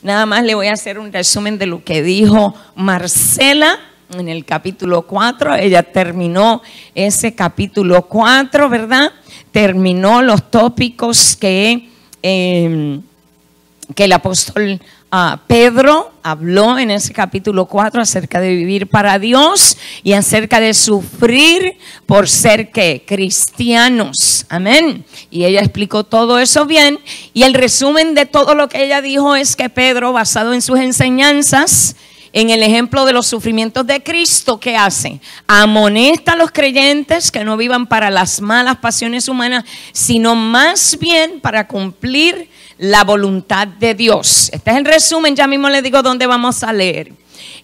Nada más le voy a hacer un resumen de lo que dijo Marcela en el capítulo 4. Ella terminó ese capítulo 4, ¿verdad? Terminó los tópicos que el apóstol Pedro habló en ese capítulo 4 acerca de vivir para Dios y acerca de sufrir por ser ¿qué? Cristianos. Amén. Y ella explicó todo eso bien. Y el resumen de todo lo que ella dijo es que Pedro, basado en sus enseñanzas, en el ejemplo de los sufrimientos de Cristo, ¿qué hace? Amonesta a los creyentes que no vivan para las malas pasiones humanas, sino más bien para cumplir la voluntad de Dios. Este es el resumen, ya mismo les digo dónde vamos a leer.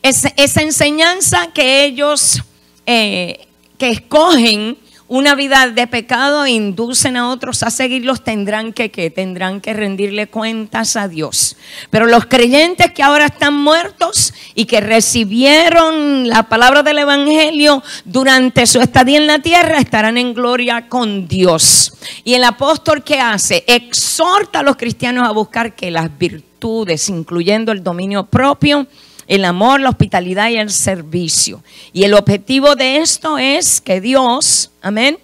Esa enseñanza que ellos que escogen una vida de pecado e inducen a otros a seguirlos, tendrán que rendirle cuentas a Dios. Pero los creyentes que ahora están muertos y que recibieron la palabra del evangelio durante su estadía en la tierra, estarán en gloria con Dios. Y el apóstol, ¿qué hace? Exhorta a los cristianos a buscar que las virtudes, incluyendo el dominio propio, el amor, la hospitalidad y el servicio. Y el objetivo de esto es que Dios, amén,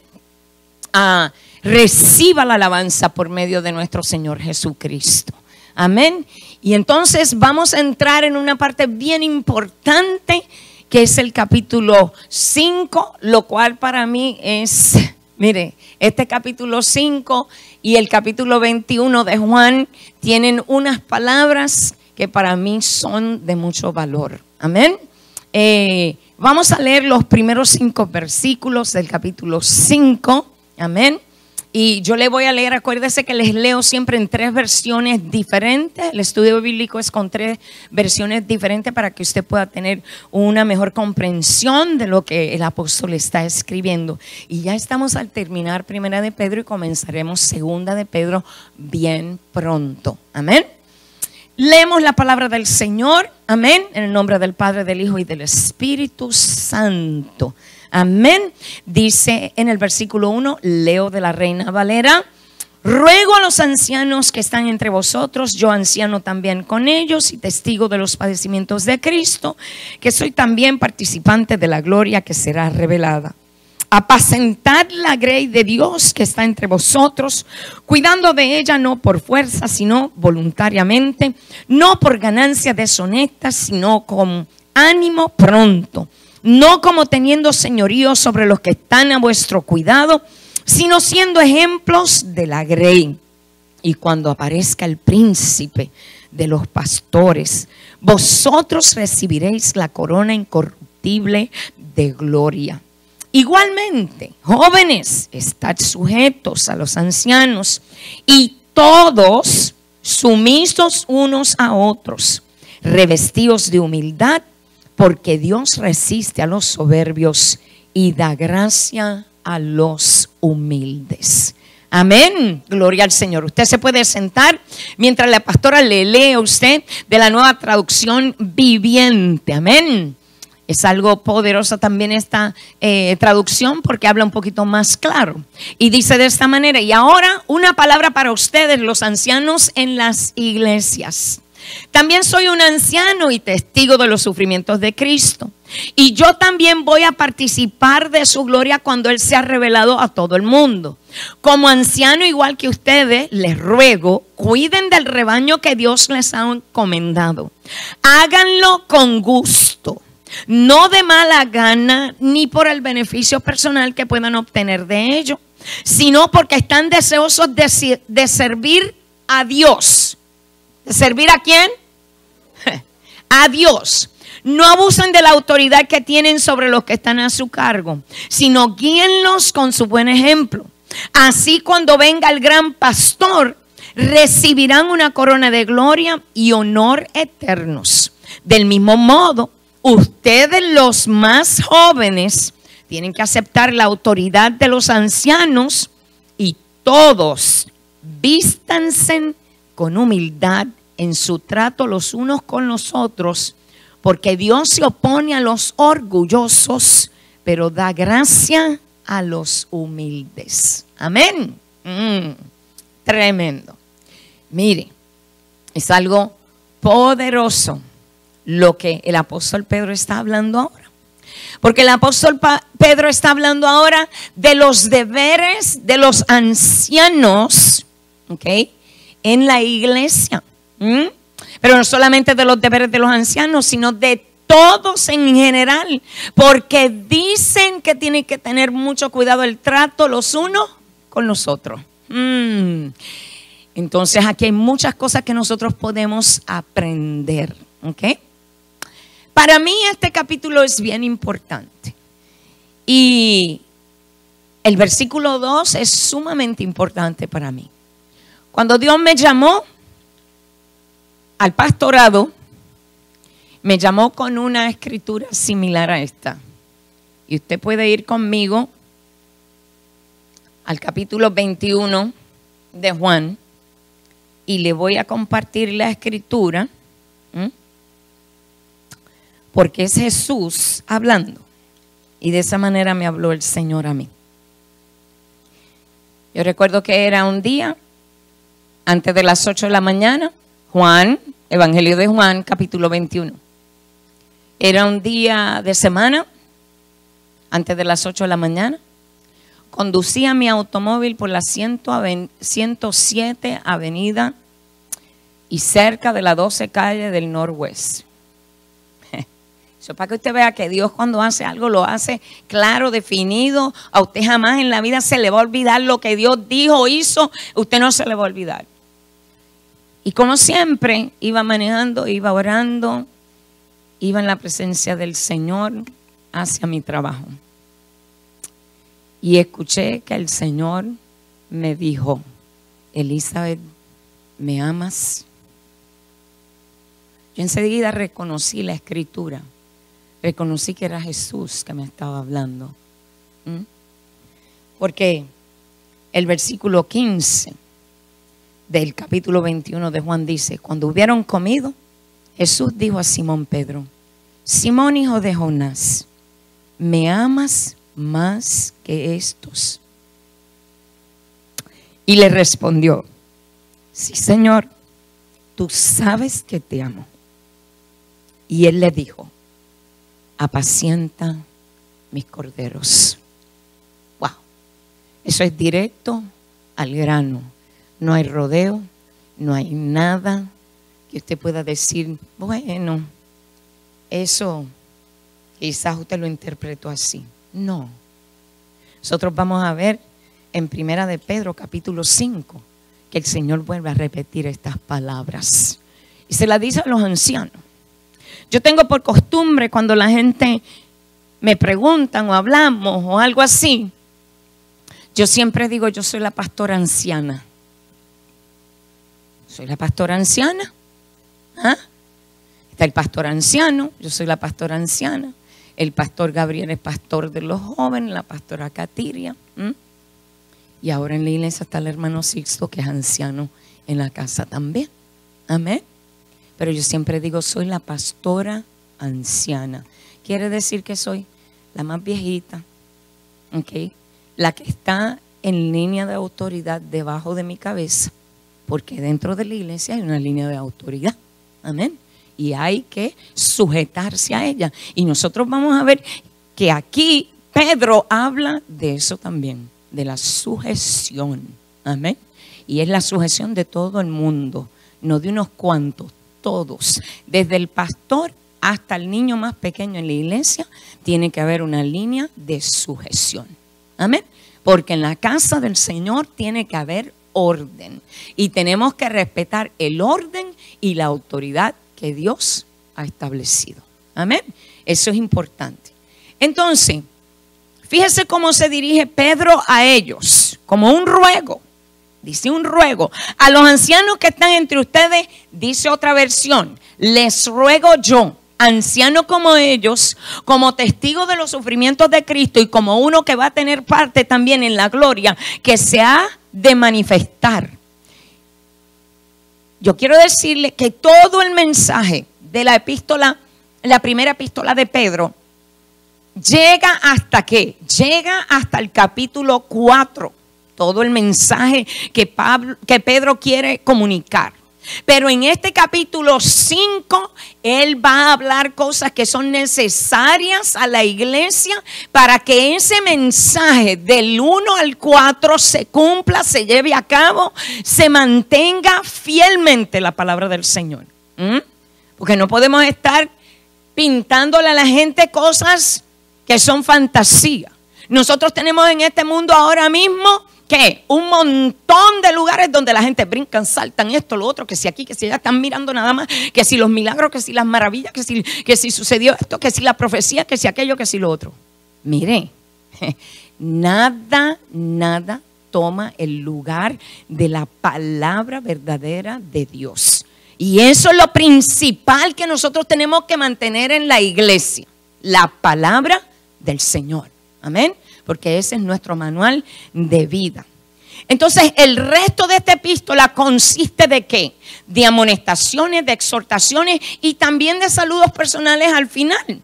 reciba la alabanza por medio de nuestro Señor Jesucristo. Amén. Y entonces vamos a entrar en una parte bien importante que es el capítulo 5, lo cual para mí es, mire, este capítulo 5 y el capítulo 21 de Juan tienen unas palabras que para mí son de mucho valor. Amén. Vamos a leer los primeros 5 versículos del capítulo 5. Amén. Y yo le voy a leer, acuérdese que les leo siempre en 3 versiones diferentes. El estudio bíblico es con 3 versiones diferentes para que usted pueda tener una mejor comprensión de lo que el apóstol está escribiendo. Y ya estamos al terminar Primera de Pedro y comenzaremos Segunda de Pedro bien pronto. Amén. Leemos la palabra del Señor, amén, en el nombre del Padre, del Hijo y del Espíritu Santo, amén. Dice en el versículo 1, leo de la Reina Valera: ruego a los ancianos que están entre vosotros, yo anciano también con ellos y testigo de los padecimientos de Cristo, que soy también participante de la gloria que será revelada. Apacentad la grey de Dios que está entre vosotros, cuidando de ella no por fuerza, sino voluntariamente, no por ganancia deshonesta, sino con ánimo pronto, no como teniendo señorío sobre los que están a vuestro cuidado, sino siendo ejemplos de la grey. Y cuando aparezca el príncipe de los pastores, vosotros recibiréis la corona incorruptible de gloria. Igualmente, jóvenes, estad sujetos a los ancianos y todos sumisos unos a otros, revestidos de humildad, porque Dios resiste a los soberbios y da gracia a los humildes. Amén, gloria al Señor. Usted se puede sentar mientras la pastora le lee a usted de la Nueva Traducción Viviente. Amén. Es algo poderosa también esta traducción porque habla un poquito más claro. Y dice de esta manera: y ahora una palabra para ustedes, los ancianos en las iglesias. También soy un anciano y testigo de los sufrimientos de Cristo. Y yo también voy a participar de su gloria cuando Él sea revelado a todo el mundo. Como anciano igual que ustedes, les ruego, cuiden del rebaño que Dios les ha encomendado. Háganlo con gusto, no de mala gana, ni por el beneficio personal que puedan obtener de ello, sino porque están deseosos de servir a Dios. ¿De servir a quién? A Dios. No abusen de la autoridad que tienen sobre los que están a su cargo, sino guíenlos con su buen ejemplo. Así, cuando venga el gran pastor, recibirán una corona de gloria y honor eternos. Del mismo modo, ustedes, los más jóvenes, tienen que aceptar la autoridad de los ancianos, y todos vístanse con humildad en su trato los unos con los otros, porque Dios se opone a los orgullosos, pero da gracia a los humildes. Amén. Tremendo. Mire, es algo poderoso lo que el apóstol Pedro está hablando ahora. Porque el apóstol Pedro está hablando ahora de los deberes de los ancianos, ¿ok?, en la iglesia. Pero no solamente de los deberes de los ancianos, sino de todos en general. Porque dicen que tienen que tener mucho cuidado el trato los unos con los otros. Entonces aquí hay muchas cosas que nosotros podemos aprender, ¿ok? Para mí este capítulo es bien importante. Y el versículo 2 es sumamente importante para mí. Cuando Dios me llamó al pastorado, me llamó con una escritura similar a esta. Y usted puede ir conmigo al capítulo 21 de Juan y le voy a compartir la escritura. Porque es Jesús hablando. Y de esa manera me habló el Señor a mí. Yo recuerdo que era un día, antes de las 8 de la mañana, Juan, Evangelio de Juan, capítulo 21. Era un día de semana, antes de las 8 de la mañana. Conducía mi automóvil por la 107 Avenida y cerca de la 12 calle del Norwest. Eso para que usted vea que Dios cuando hace algo lo hace claro, definido. A usted jamás en la vida se le va a olvidar lo que Dios dijo o hizo. Usted no se le va a olvidar. Y como siempre, iba manejando, iba orando, iba en la presencia del Señor hacia mi trabajo. Y escuché que el Señor me dijo: Elizabeth, ¿me amas? Yo enseguida reconocí la escritura. Reconocí que era Jesús que me estaba hablando. Porque el versículo 15 del capítulo 21 de Juan dice: cuando hubieron comido, Jesús dijo a Simón Pedro: Simón, hijo de Jonás, ¿me amas más que estos? Y le respondió: sí, Señor, tú sabes que te amo. Y él le dijo: apacienta mis corderos. Wow, eso es directo al grano. No hay rodeo, no hay nada que usted pueda decir, bueno, eso quizás usted lo interpretó así. No. Nosotros vamos a ver en Primera de Pedro capítulo 5 que el Señor vuelve a repetir estas palabras y se las dice a los ancianos. Yo tengo por costumbre, cuando la gente me preguntan o hablamos o algo así, yo siempre digo: yo soy la pastora anciana. Soy la pastora anciana. Está el pastor anciano, yo soy la pastora anciana. El pastor Gabriel es pastor de los jóvenes, la pastora Katiria. Y ahora en la iglesia está el hermano Sixto, que es anciano en la casa también. Amén. Pero yo siempre digo: soy la pastora anciana. Quiere decir que soy la más viejita, ¿ok?, la que está en línea de autoridad debajo de mi cabeza, porque dentro de la iglesia hay una línea de autoridad. Amén. Y hay que sujetarse a ella. Y nosotros vamos a ver que aquí Pedro habla de eso también, de la sujeción. Amén. Y es la sujeción de todo el mundo, no de unos cuantos. Todos, desde el pastor hasta el niño más pequeño en la iglesia, tiene que haber una línea de sujeción. Amén. Porque en la casa del Señor tiene que haber orden. Y tenemos que respetar el orden y la autoridad que Dios ha establecido. Amén. Eso es importante. Entonces, fíjese cómo se dirige Pedro a ellos, como un ruego. Dice un ruego. A los ancianos que están entre ustedes, dice otra versión: les ruego yo, anciano como ellos, como testigo de los sufrimientos de Cristo y como uno que va a tener parte también en la gloria que se ha de manifestar. Yo quiero decirle que todo el mensaje de la epístola, la primera epístola de Pedro, llega hasta ¿qué? Llega hasta el capítulo 4. Todo el mensaje que Pedro quiere comunicar. Pero en este capítulo 5, él va a hablar cosas que son necesarias a la iglesia para que ese mensaje del 1 al 4 se cumpla, se lleve a cabo, se mantenga fielmente la palabra del Señor. Porque no podemos estar pintándole a la gente cosas que son fantasía. Nosotros tenemos en este mundo ahora mismo ¿qué? Un montón de lugares donde la gente brincan, saltan, esto, lo otro, que si aquí, que si allá, están mirando nada más, que si los milagros, que si las maravillas, que si sucedió esto, que si la profecía, que si aquello, que si lo otro. Mire, nada toma el lugar de la palabra verdadera de Dios. Y eso es lo principal que nosotros tenemos que mantener en la iglesia, la palabra del Señor. Amén. Porque ese es nuestro manual de vida. Entonces, el resto de esta epístola consiste de ¿qué? De amonestaciones, de exhortaciones y también de saludos personales al final.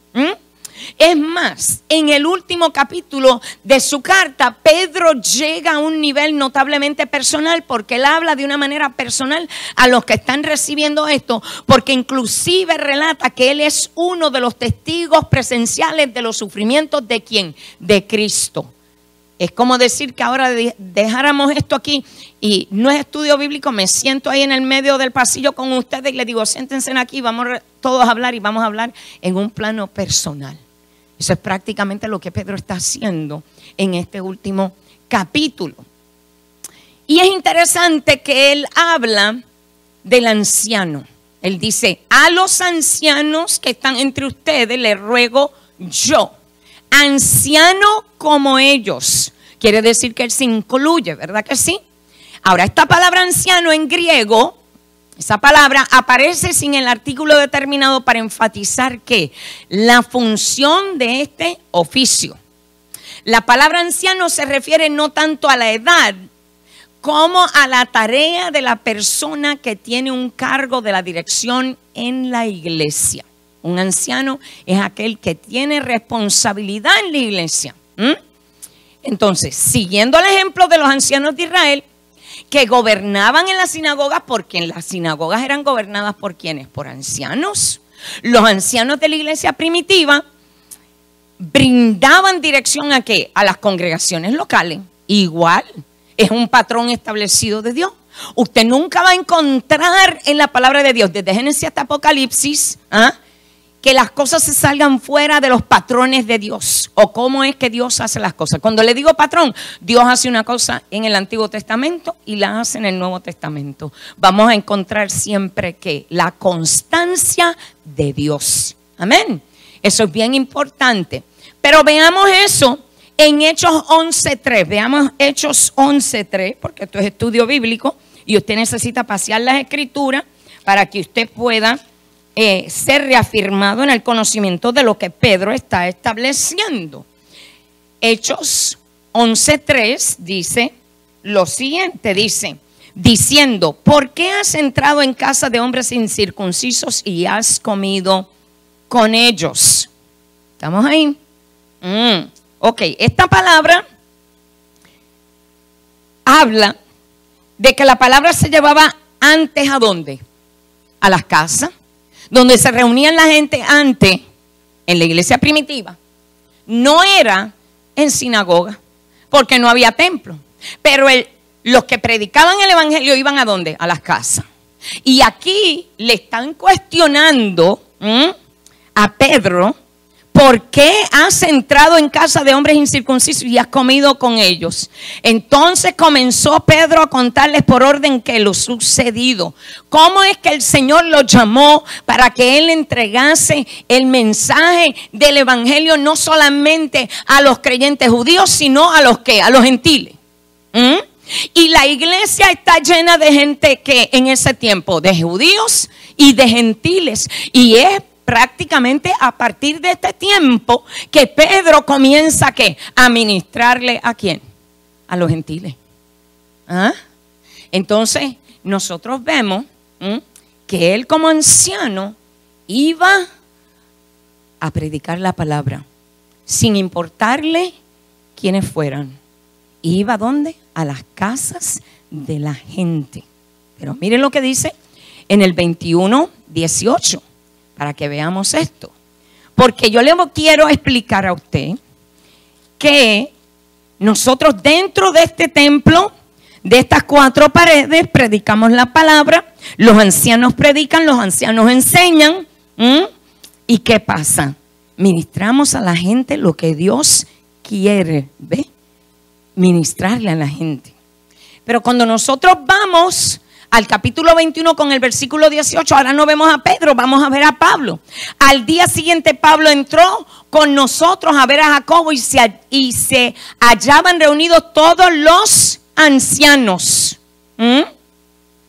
Es más, en el último capítulo de su carta, Pedro llega a un nivel notablemente personal porque él habla de una manera personal a los que están recibiendo esto, porque inclusive relata que él es uno de los testigos presenciales de los sufrimientos de ¿quién? De Cristo. Es como decir que ahora dejáramos esto aquí y no es estudio bíblico, me siento ahí en el medio del pasillo con ustedes y les digo, siéntense aquí, vamos todos a hablar y vamos a hablar en un plano personal. Eso es prácticamente lo que Pedro está haciendo en este último capítulo. Y es interesante que él habla del anciano. Él dice, a los ancianos que están entre ustedes les ruego yo, anciano como ellos. Quiere decir que él se incluye, ¿verdad que sí? Ahora, esta palabra anciano en griego, esa palabra aparece sin el artículo determinado para enfatizar que la función de este oficio. La palabra anciano se refiere no tanto a la edad como a la tarea de la persona que tiene un cargo de la dirección en la iglesia. Un anciano es aquel que tiene responsabilidad en la iglesia. Entonces, siguiendo el ejemplo de los ancianos de Israel, que gobernaban en las sinagogas, porque en las sinagogas eran gobernadas por ¿quiénes? Por ancianos. Los ancianos de la iglesia primitiva brindaban dirección ¿a qué? A las congregaciones locales. Igual, es un patrón establecido de Dios. Usted nunca va a encontrar en la palabra de Dios, desde Génesis hasta Apocalipsis, que las cosas se salgan fuera de los patrones de Dios o cómo es que Dios hace las cosas. Cuando le digo patrón, Dios hace una cosa en el Antiguo Testamento y la hace en el Nuevo Testamento. Vamos a encontrar siempre que la constancia de Dios. Amén. Eso es bien importante. Pero veamos eso en Hechos 11:3. Veamos Hechos 11:3, porque esto es estudio bíblico y usted necesita pasear las escrituras para que usted pueda ser reafirmado en el conocimiento de lo que Pedro está estableciendo. Hechos 11:3 dice lo siguiente, dice, diciendo, ¿por qué has entrado en casa de hombres incircuncisos y has comido con ellos? ¿Estamos ahí? Ok, esta palabra habla de que la palabra se llevaba antes ¿a dónde? A las casas. Donde se reunían la gente antes, en la iglesia primitiva, no era en sinagoga, porque no había templo. Pero los que predicaban el evangelio iban ¿a dónde? A las casas. Y aquí le están cuestionando a Pedro, ¿por qué has entrado en casa de hombres incircuncisos y has comido con ellos? Entonces comenzó Pedro a contarles por orden que lo sucedido. ¿Cómo es que el Señor lo llamó para que él entregase el mensaje del evangelio no solamente a los creyentes judíos, sino a los que, a los gentiles? Y la iglesia está llena de gente que en ese tiempo, de judíos y de gentiles. Y es prácticamente a partir de este tiempo que Pedro comienza ¿qué? A ministrarle ¿a quién? A los gentiles. Entonces nosotros vemos que él como anciano iba a predicar la palabra sin importarle quiénes fueran. Iba ¿a dónde? A las casas de la gente. Pero miren lo que dice en el 21:18, para que veamos esto. Porque yo le quiero explicar a usted que nosotros dentro de este templo, de estas 4 paredes, predicamos la palabra, los ancianos predican, los ancianos enseñan. ¿Y qué pasa? Ministramos a la gente lo que Dios quiere, ¿ve? Ministrarle a la gente. Pero cuando nosotros vamos al capítulo 21 con el versículo 18, ahora no vemos a Pedro, vamos a ver a Pablo. Al día siguiente Pablo entró con nosotros a ver a Jacobo y se hallaban reunidos todos los ancianos.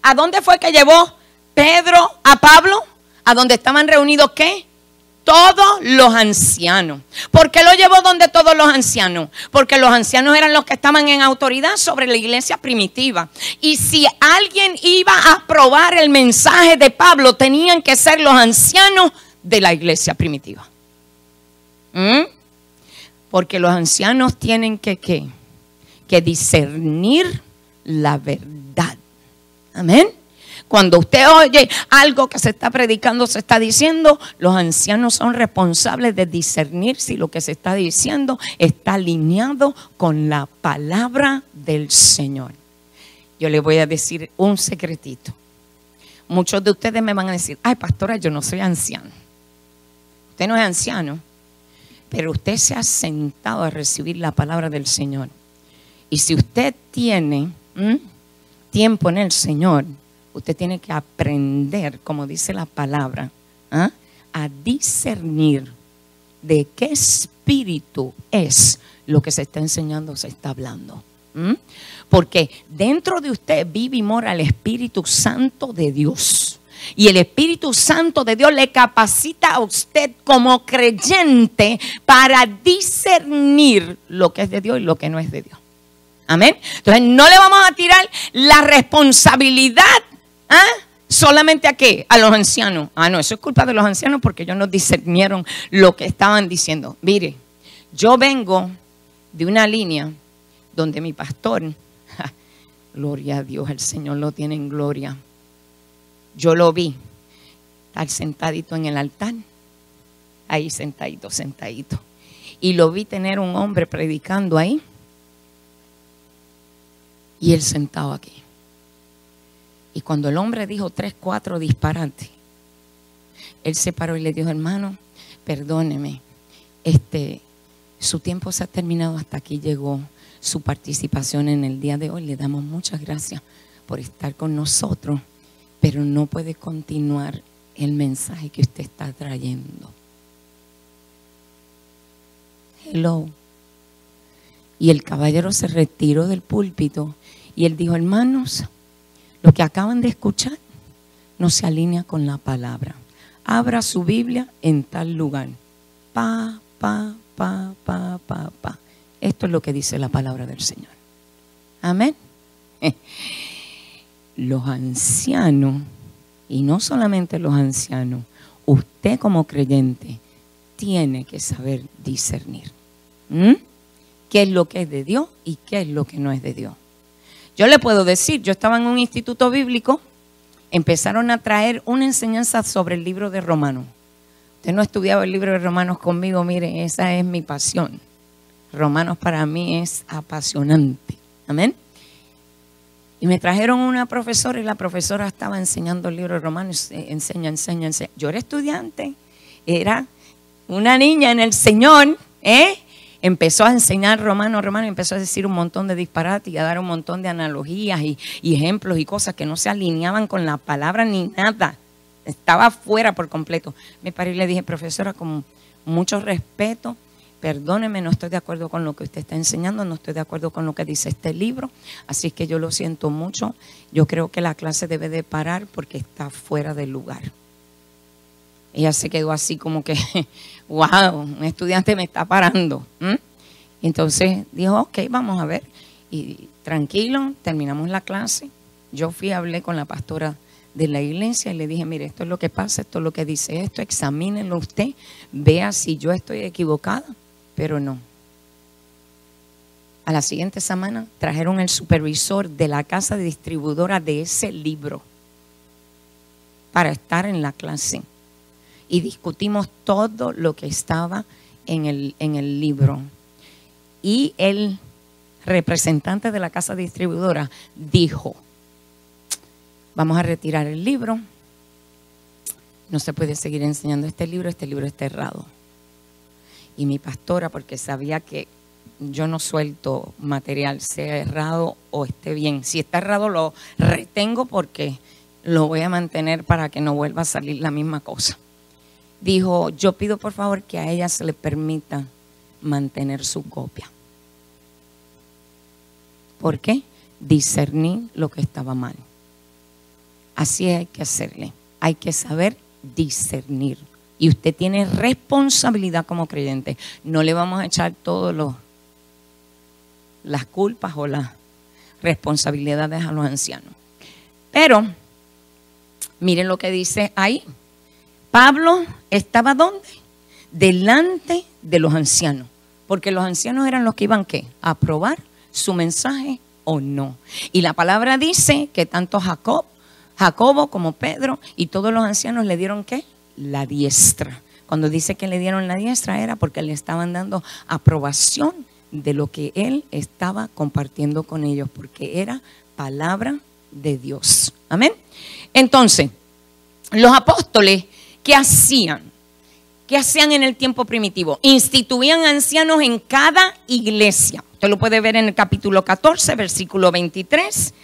¿A dónde fue que llevó Pedro a Pablo? ¿A donde estaban reunidos qué? Todos los ancianos. ¿Por qué lo llevó donde todos los ancianos? Porque los ancianos eran los que estaban en autoridad sobre la iglesia primitiva. Y si alguien iba a aprobar el mensaje de Pablo, tenían que ser los ancianos de la iglesia primitiva. Porque los ancianos tienen que discernir la verdad. Amén. Cuando usted oye algo que se está predicando, se está diciendo, los ancianos son responsables de discernir si lo que se está diciendo está alineado con la palabra del Señor. Yo le voy a decir un secretito. Muchos de ustedes me van a decir, ay pastora, yo no soy anciano. Usted no es anciano, pero usted se ha sentado a recibir la palabra del Señor. Y si usted tiene tiempo en el Señor, usted tiene que aprender, como dice la palabra, a discernir de qué espíritu es lo que se está enseñando, se está hablando. Porque dentro de usted vive y mora el Espíritu Santo de Dios. Y el Espíritu Santo de Dios le capacita a usted como creyente para discernir lo que es de Dios y lo que no es de Dios. Amén. Entonces no le vamos a tirar la responsabilidad solamente a qué, a los ancianos. No, eso es culpa de los ancianos porque ellos no discernieron lo que estaban diciendo. Mire, yo vengo de una línea donde mi pastor, gloria a Dios, el Señor lo tiene en gloria. Yo lo vi estar sentadito en el altar, ahí sentadito. Y lo vi tener un hombre predicando ahí y él sentado aquí. Y cuando el hombre dijo 3, 4 disparates, él se paró y le dijo, hermano, perdóneme, su tiempo se ha terminado, hasta aquí llegó su participación en el día de hoy. Le damos muchas gracias por estar con nosotros, pero no puede continuar el mensaje que usted está trayendo. Hello. Y el caballero se retiró del púlpito y él dijo, hermanos, lo que acaban de escuchar no se alinea con la palabra. Abra su Biblia en tal lugar. Esto es lo que dice la palabra del Señor. Amén. Los ancianos, y no solamente los ancianos, usted como creyente tiene que saber discernir. ¿Qué es lo que es de Dios y qué es lo que no es de Dios? Yo le puedo decir, yo estaba en un instituto bíblico, empezaron a traer una enseñanza sobre el libro de Romanos. Usted no ha estudiado el libro de Romanos conmigo, mire, esa es mi pasión. Romanos para mí es apasionante. Amén. Y me trajeron una profesora y la profesora estaba enseñando el libro de Romanos, enseña. Yo era estudiante, era una niña en el Señor, empezó a enseñar Romanos, y empezó a decir un montón de disparates y a dar un montón de analogías y ejemplos y cosas que no se alineaban con la palabra ni nada. Estaba fuera por completo. Me paré y le dije, profesora, con mucho respeto, perdóneme, no estoy de acuerdo con lo que usted está enseñando, no estoy de acuerdo con lo que dice este libro, así que yo lo siento mucho. Yo creo que la clase debe de parar porque está fuera del lugar. Ella se quedó así como que, wow, un estudiante me está parando. Entonces dijo, ok, vamos a ver. Y tranquilo, terminamos la clase. Yo fui, hablé con la pastora de la iglesia y le dije, mire, esto es lo que pasa, esto es lo que dice esto, examínenlo usted, vea si yo estoy equivocada, pero no. A la siguiente semana trajeron el supervisor de la casa distribuidora de ese libro. para estar en la clase. Y discutimos todo lo que estaba en el libro. Y el representante de la casa distribuidora dijo, vamos a retirar el libro. No se puede seguir enseñando este libro está errado. Y mi pastora, porque sabía que yo no suelto material, sea errado o esté bien. Si está errado lo retengo porque lo voy a mantener para que no vuelva a salir la misma cosa. Dijo, yo pido por favor que a ella se le permita mantener su copia. ¿Por qué? Discernir lo que estaba mal. Así hay que hacerle. Hay que saber discernir. Y usted tiene responsabilidad como creyente. No le vamos a echar todas las culpas o las responsabilidades a los ancianos. Pero, miren lo que dice ahí. Pablo estaba ¿dónde? Delante de los ancianos. Porque los ancianos eran los que iban ¿qué? A aprobar su mensaje o no. Y la palabra dice que tanto Jacobo como Pedro y todos los ancianos le dieron ¿qué? La diestra. Cuando dice que le dieron la diestra era porque le estaban dando aprobación de lo que él estaba compartiendo con ellos, porque era palabra de Dios. Amén. Entonces, los apóstoles, ¿qué hacían? ¿Qué hacían en el tiempo primitivo? Instituían ancianos en cada iglesia. Usted lo puede ver en el capítulo 14, versículo 23.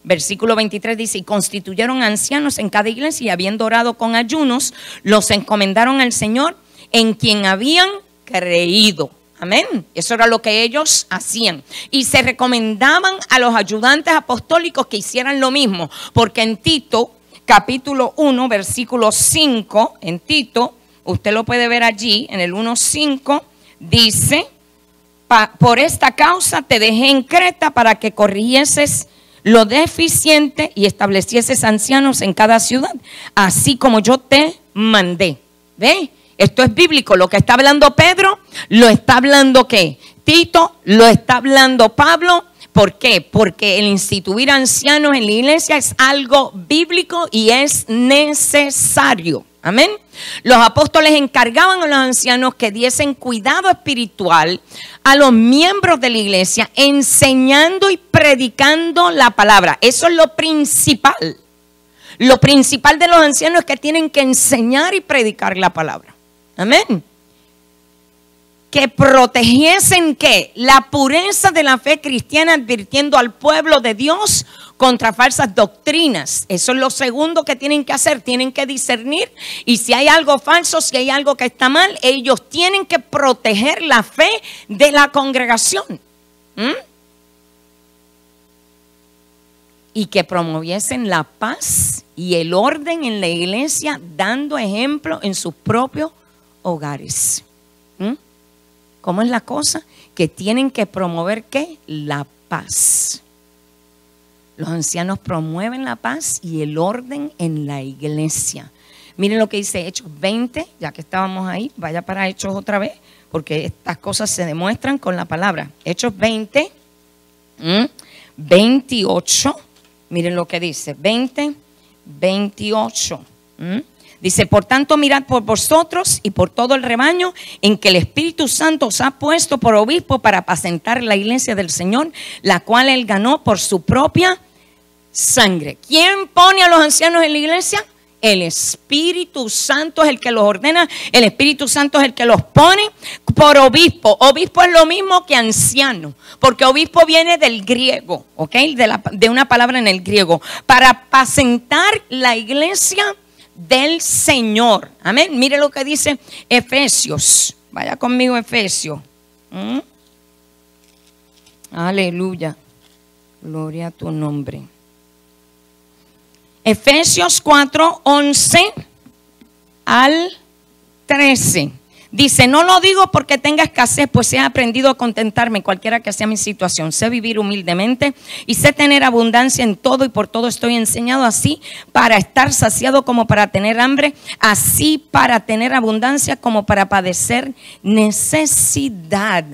Versículo 23 dice, y constituyeron ancianos en cada iglesia y habiendo orado con ayunos, los encomendaron al Señor en quien habían creído. Amén. Eso era lo que ellos hacían. Y se recomendaban a los ayudantes apostólicos que hicieran lo mismo. Porque en Tito, capítulo 1, versículo 5, en Tito, usted lo puede ver allí, en el 1:5, dice, por esta causa te dejé en Creta para que corrigieses lo deficiente y establecieses ancianos en cada ciudad, así como yo te mandé. ¿Ve? Esto es bíblico. Lo que está hablando Pedro, lo está hablando ¿qué? Tito, lo está hablando Pablo. ¿Por qué? Porque el instituir ancianos en la iglesia es algo bíblico y es necesario. Amén. Los apóstoles encargaban a los ancianos que diesen cuidado espiritual a los miembros de la iglesia, enseñando y predicando la palabra. Eso es lo principal. Lo principal de los ancianos es que tienen que enseñar y predicar la palabra. Amén. Que protegiesen ¿qué? La pureza de la fe cristiana, advirtiendo al pueblo de Dios contra falsas doctrinas. Eso es lo segundo que tienen que hacer. Tienen que discernir, y si hay algo falso, si hay algo que está mal, ellos tienen que proteger la fe de la congregación. Y que promoviesen la paz y el orden en la iglesia, dando ejemplo en sus propios hogares. ¿Cómo es la cosa? Que tienen que promover ¿qué? La paz. Los ancianos promueven la paz y el orden en la iglesia. Miren lo que dice Hechos 20, ya que estábamos ahí, vaya para Hechos otra vez, porque estas cosas se demuestran con la palabra. Hechos 20, 28, miren lo que dice, 20, 28. Dice, por tanto, mirad por vosotros y por todo el rebaño en que el Espíritu Santo os ha puesto por obispo para apacentar la iglesia del Señor, la cual él ganó por su propia sangre. ¿Quién pone a los ancianos en la iglesia? El Espíritu Santo es el que los ordena. El Espíritu Santo es el que los pone por obispo. Obispo es lo mismo que anciano, porque obispo viene del griego, ¿ok? De una palabra en el griego, para apacentar la iglesia del Señor. Amén. Mire lo que dice Efesios. Vaya conmigo a Efesios. Aleluya. Gloria a tu nombre. Efesios 4, 11 al 13. Dice, no lo digo porque tenga escasez, pues he aprendido a contentarme cualquiera que sea mi situación. Sé vivir humildemente y sé tener abundancia en todo y por todo estoy enseñado, así para estar saciado como para tener hambre, así para tener abundancia como para padecer necesidad.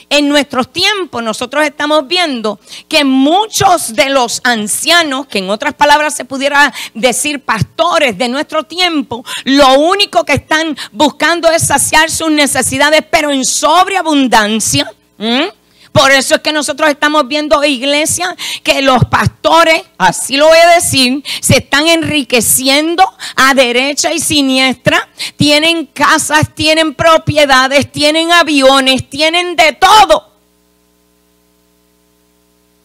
En nuestros tiempos nosotros estamos viendo que muchos de los ancianos, que en otras palabras se pudiera decir pastores de nuestro tiempo, lo único que están buscando es saciar sus necesidades, pero en sobreabundancia. Por eso es que nosotros estamos viendo iglesias que los pastores, así lo voy a decir, se están enriqueciendo a derecha y siniestra. Tienen casas, tienen propiedades, tienen aviones, tienen de todo.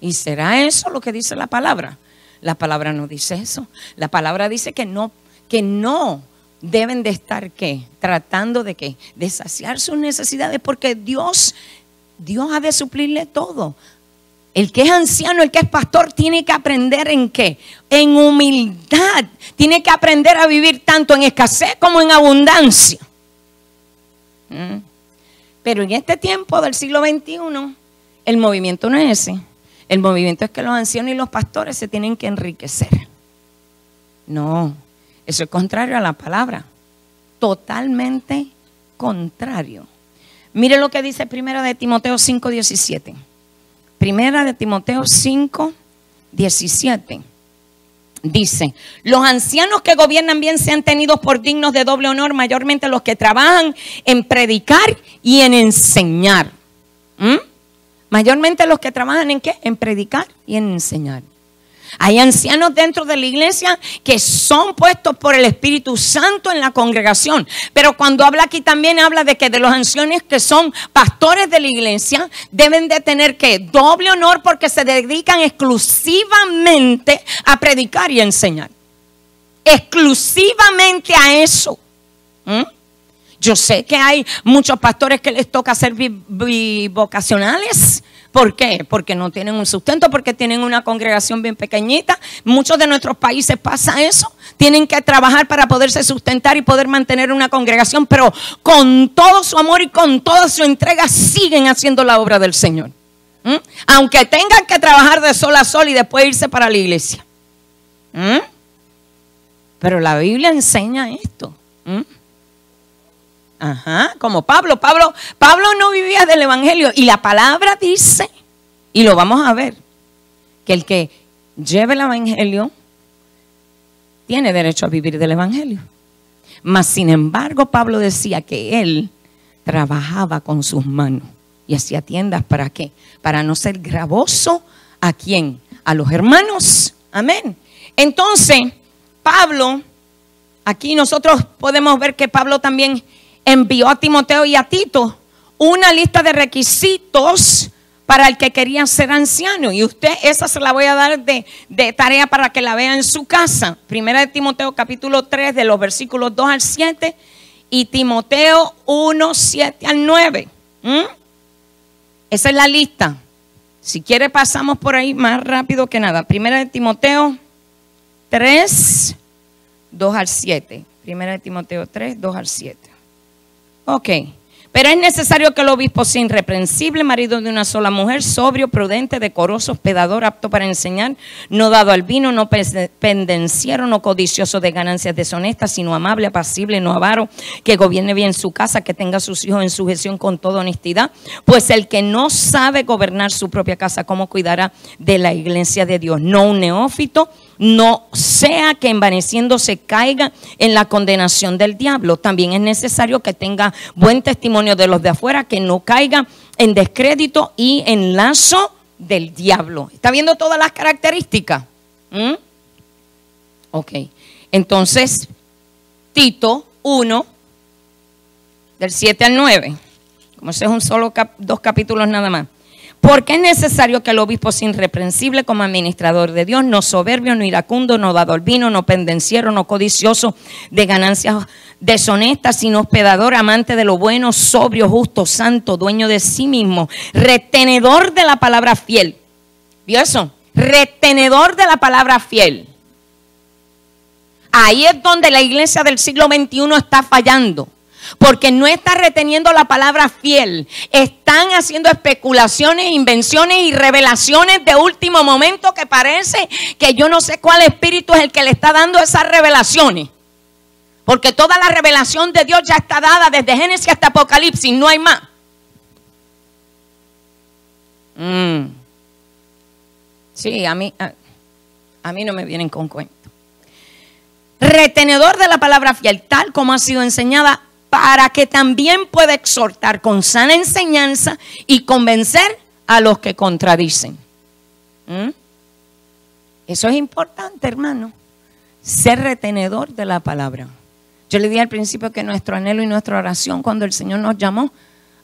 ¿Y será eso lo que dice la palabra? La palabra no dice eso. La palabra dice que no deben de estar, ¿qué? Tratando de ¿qué? De saciar sus necesidades, porque Dios ha de suplirle todo. El que es anciano, el que es pastor, tiene que aprender ¿en qué? En humildad. Tiene que aprender a vivir tanto en escasez como en abundancia. Pero en este tiempo del siglo XXI, el movimiento no es ese. El movimiento es que los ancianos y los pastores se tienen que enriquecer. No, eso es contrario a la palabra. Totalmente contrario. Mire lo que dice Primera de Timoteo 5:17. Primera de Timoteo 5:17. Dice, los ancianos que gobiernan bien sean tenidos por dignos de doble honor, mayormente los que trabajan en predicar y en enseñar. Mayormente los que trabajan en ¿qué? En predicar y en enseñar. Hay ancianos dentro de la iglesia que son puestos por el Espíritu Santo en la congregación. Pero cuando habla aquí también habla de que de los ancianos que son pastores de la iglesia deben de tener ¿qué? Doble honor, porque se dedican exclusivamente a predicar y a enseñar. Exclusivamente a eso. Yo sé que hay muchos pastores que les toca ser bivocacionales. ¿Por qué? Porque no tienen un sustento, porque tienen una congregación bien pequeñita. Muchos de nuestros países pasa eso. Tienen que trabajar para poderse sustentar y poder mantener una congregación, pero con todo su amor y con toda su entrega siguen haciendo la obra del Señor. Aunque tengan que trabajar de sol a sol y después irse para la iglesia. Pero la Biblia enseña esto. Como Pablo no vivía del evangelio, y la palabra dice, y lo vamos a ver, que el que lleve el evangelio tiene derecho a vivir del evangelio. Mas sin embargo Pablo decía que él trabajaba con sus manos y hacía tiendas. ¿Para qué? Para no ser gravoso. ¿A quién? A los hermanos. Amén. Entonces Pablo, aquí nosotros podemos ver que Pablo también envió a Timoteo y a Tito una lista de requisitos para el que quería ser anciano. Y usted, esa se la voy a dar de tarea para que la vea en su casa. Primera de Timoteo capítulo 3, de los versículos 2 al 7, y Timoteo 1, 7 al 9. Esa es la lista. Si quiere pasamos por ahí más rápido que nada. Primera de Timoteo 3, 2 al 7. Primera de Timoteo 3, 2 al 7. Ok, pero es necesario que el obispo sea irreprensible, marido de una sola mujer, sobrio, prudente, decoroso, hospedador, apto para enseñar, no dado al vino, no pendenciero, no codicioso de ganancias deshonestas, sino amable, apacible, no avaro, que gobierne bien su casa, que tenga a sus hijos en sujeción con toda honestidad. Pues el que no sabe gobernar su propia casa, ¿cómo cuidará de la iglesia de Dios? No un neófito, no sea que envaneciéndose caiga en la condenación del diablo. También es necesario que tenga buen testimonio de los de afuera, que no caiga en descrédito y en lazo del diablo. ¿Está viendo todas las características? Ok, entonces Tito 1, del 7 al 9, como ese es un solo dos capítulos nada más. Porque es necesario que el obispo sea irreprensible como administrador de Dios, no soberbio, no iracundo, no dado al vino, no pendenciero, no codicioso de ganancias deshonestas, sino hospedador, amante de lo bueno, sobrio, justo, santo, dueño de sí mismo, retenedor de la palabra fiel. ¿Vio eso? Retenedor de la palabra fiel. Ahí es donde la iglesia del siglo XXI está fallando. porque no está reteniendo la palabra fiel. Están haciendo especulaciones, invenciones y revelaciones de último momento que parece que yo no sé cuál espíritu es el que le está dando esas revelaciones. Porque toda la revelación de Dios ya está dada desde Génesis hasta Apocalipsis, no hay más. Sí, a mí no me vienen con cuento. Retenedor de la palabra fiel, tal como ha sido enseñada, para que también pueda exhortar con sana enseñanza y convencer a los que contradicen. Eso es importante, hermano. Ser retenedor de la palabra. Yo le dije al principio que nuestro anhelo y nuestra oración cuando el Señor nos llamó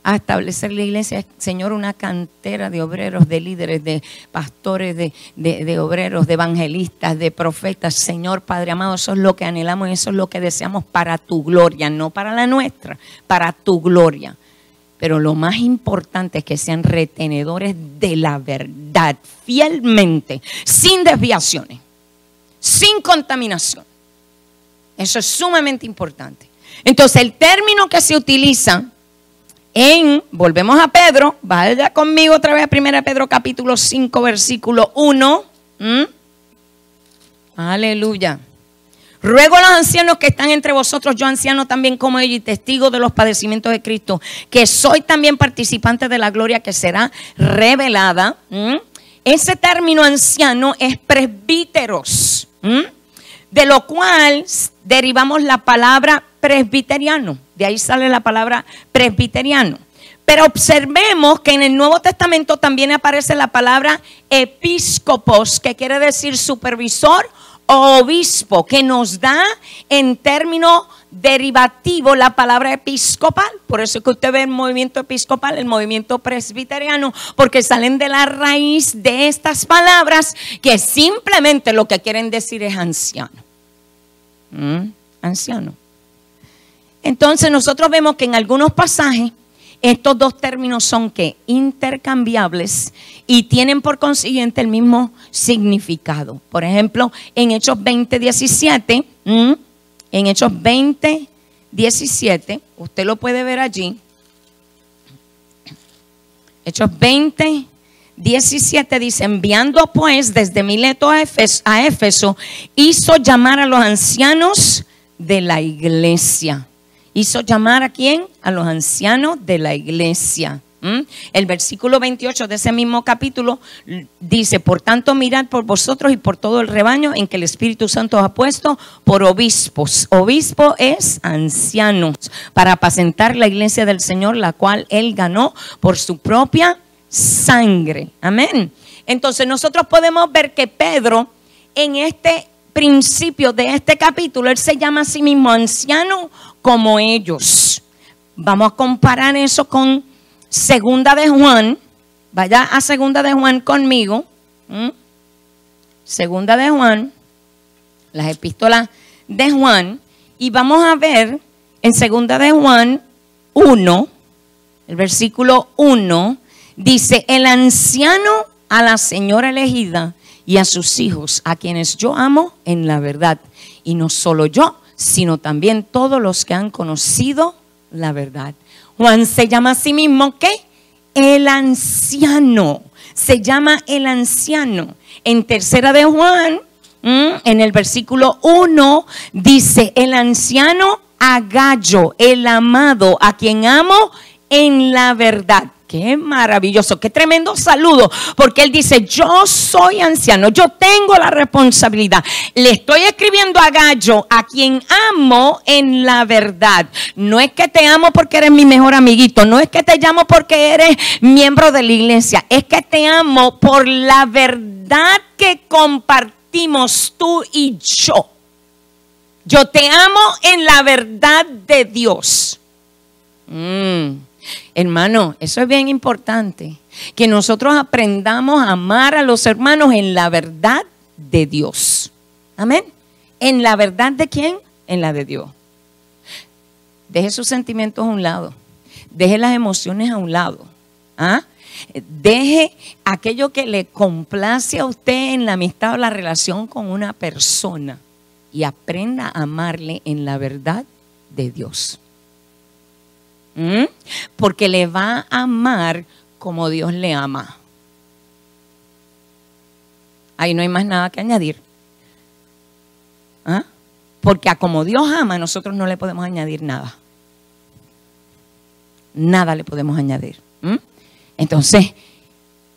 a establecer la iglesia, Señor, una cantera de obreros, de líderes, de pastores, de obreros, de evangelistas, de profetas. Señor, Padre amado, eso es lo que anhelamos y eso es lo que deseamos para tu gloria, no para la nuestra, para tu gloria. Pero lo más importante es que sean retenedores de la verdad, fielmente, sin desviaciones, sin contaminación. Eso es sumamente importante. Entonces, el término que se utiliza volvemos a Pedro, vaya conmigo otra vez a 1 Pedro capítulo 5 versículo 1. Aleluya. Ruego a los ancianos que están entre vosotros, yo anciano también como ellos y testigo de los padecimientos de Cristo, que soy también participante de la gloria que será revelada. Ese término anciano es presbíteros, de lo cual derivamos la palabra presbiteriano. De ahí sale la palabra presbiteriano. Pero observemos que en el Nuevo Testamento también aparece la palabra episcopos, que quiere decir supervisor o obispo, que nos da en término derivativo la palabra episcopal. Por eso es que usted ve el movimiento episcopal, el movimiento presbiteriano, porque salen de la raíz de estas palabras que simplemente lo que quieren decir es anciano. Anciano. Entonces nosotros vemos que en algunos pasajes estos dos términos son que intercambiables y tienen por consiguiente el mismo significado. Por ejemplo, en Hechos 20:17, en Hechos 20:17, usted lo puede ver allí. Hechos 20:17 dice: enviando pues desde Mileto a Éfeso, hizo llamar a los ancianos de la iglesia. ¿Hizo llamar a quién? A los ancianos de la iglesia. El versículo 28 de ese mismo capítulo dice: por tanto, mirad por vosotros y por todo el rebaño en que el Espíritu Santo os ha puesto por obispos. Obispo es ancianos, para apacentar la iglesia del Señor, la cual él ganó por su propia sangre. Amén. Entonces nosotros podemos ver que Pedro, en este principio de este capítulo, él se llama a sí mismo anciano como ellos. Vamos a comparar eso con Segunda de Juan. Vaya a Segunda de Juan conmigo. Segunda de Juan, las epístolas de Juan, y vamos a ver en Segunda de Juan 1, el versículo 1, dice: el anciano a la señora elegida y a sus hijos, a quienes yo amo en la verdad, y no solo yo, sino también todos los que han conocido la verdad. Juan se llama a sí mismo, ¿qué? El anciano. Se llama el anciano. En Tercera de Juan, en el versículo 1, dice: el anciano a Gallo, el amado, a quien amo en la verdad. Qué maravilloso, qué tremendo saludo, porque él dice: yo soy anciano, yo tengo la responsabilidad. Le estoy escribiendo a Gallo, a quien amo en la verdad. No es que te amo porque eres mi mejor amiguito, no es que te llamo porque eres miembro de la iglesia, es que te amo por la verdad que compartimos tú y yo. Yo te amo en la verdad de Dios. Hermano, eso es bien importante, que nosotros aprendamos a amar a los hermanos en la verdad de Dios. Amén. ¿En la verdad de quién? En la de Dios. Deje sus sentimientos a un lado, deje las emociones a un lado. Deje aquello que le complace a usted en la amistad o la relación con una persona y aprenda a amarle en la verdad de Dios. Porque le va a amar como Dios le ama. Ahí no hay más nada que añadir. ¿Ah? Porque a como Dios ama, nosotros no le podemos añadir nada. Nada le podemos añadir. Entonces,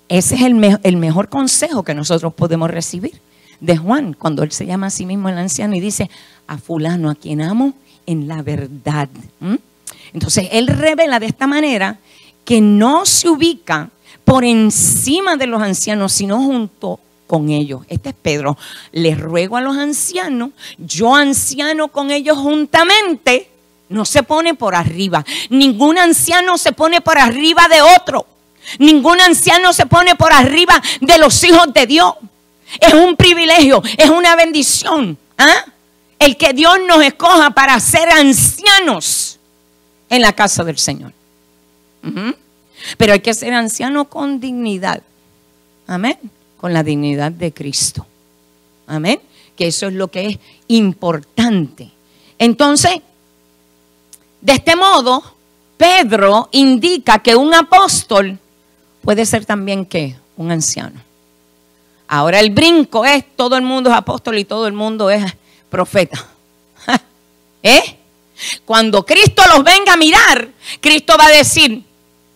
ese es el mejor consejo que nosotros podemos recibir de Juan, cuando él se llama a sí mismo el anciano y dice, a fulano a quien amo en la verdad. Entonces, él revela de esta manera que no se ubica por encima de los ancianos, sino junto con ellos. Este es Pedro. Les ruego a los ancianos, yo anciano con ellos juntamente, no se pone por arriba. Ningún anciano se pone por arriba de otro. Ningún anciano se pone por arriba de los hijos de Dios. Es un privilegio, es una bendición. El que Dios nos escoja para ser ancianos en la casa del Señor. Pero hay que ser anciano con dignidad. Amén. Con la dignidad de Cristo. Amén. Que eso es lo que es importante. Entonces, de este modo, Pedro indica que un apóstol puede ser también, ¿qué? Un anciano. Ahora el brinco es, todo el mundo es apóstol y todo el mundo es profeta. Cuando Cristo los venga a mirar, Cristo va a decir,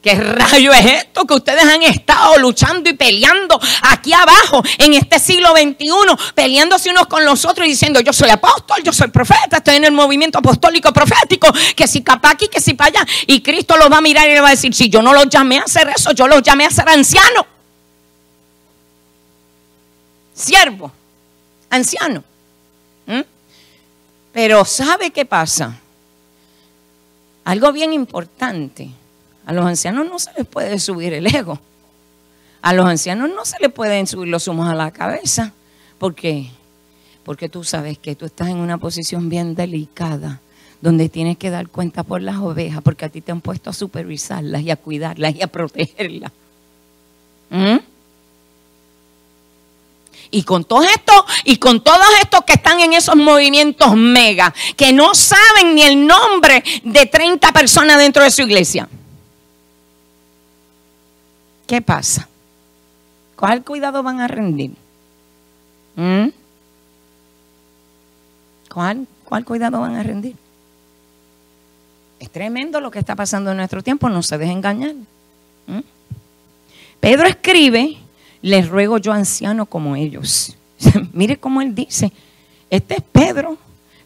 ¿qué rayo es esto que ustedes han estado luchando y peleando aquí abajo en este siglo XXI? Peleándose unos con los otros y diciendo, yo soy apóstol, yo soy profeta, estoy en el movimiento apostólico profético, que si para aquí, que si para allá. Y Cristo los va a mirar y le va a decir, si yo no los llamé a hacer eso, yo los llamé a ser ancianos. Siervo, anciano. Pero ¿sabe qué pasa? Algo bien importante. A los ancianos no se les puede subir el ego. A los ancianos no se les pueden subir los humos a la cabeza. ¿Por qué? Porque tú sabes que tú estás en una posición bien delicada, donde tienes que dar cuenta por las ovejas, porque a ti te han puesto a supervisarlas y a cuidarlas y a protegerlas. Y con todos estos que están en esos movimientos mega, que no saben ni el nombre de 30 personas dentro de su iglesia. ¿Qué pasa? ¿Cuál cuidado van a rendir? ¿Cuál cuidado van a rendir? Es tremendo lo que está pasando en nuestro tiempo, no se dejen engañar. Pedro escribe, les ruego yo anciano como ellos. Mire cómo él dice, este es Pedro.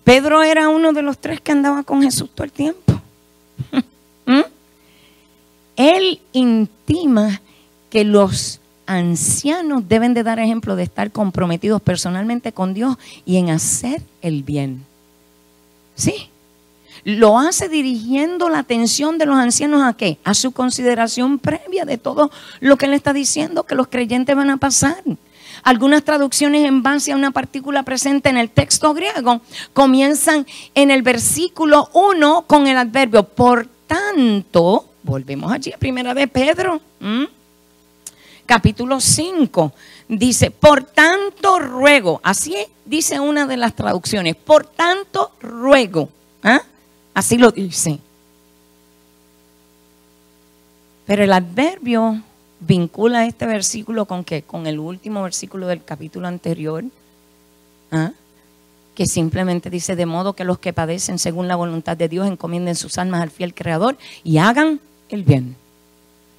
Pedro era uno de los 3 que andaba con Jesús todo el tiempo. Él intima que los ancianos deben de dar ejemplo de estar comprometidos personalmente con Dios y en hacer el bien. ¿Sí? Lo hace dirigiendo la atención de los ancianos ¿a qué? A su consideración previa de todo lo que él está diciendo que los creyentes van a pasar. Algunas traducciones en base a una partícula presente en el texto griego comienzan en el versículo 1 con el adverbio por tanto. Volvemos allí a primera de Pedro. Capítulo 5 dice, por tanto ruego, así dice una de las traducciones, por tanto ruego, así lo dice. Pero el adverbio vincula este versículo con ¿qué? Con el último versículo del capítulo anterior, que simplemente dice, de modo que los que padecen según la voluntad de Dios encomienden sus almas al fiel Creador y hagan el bien.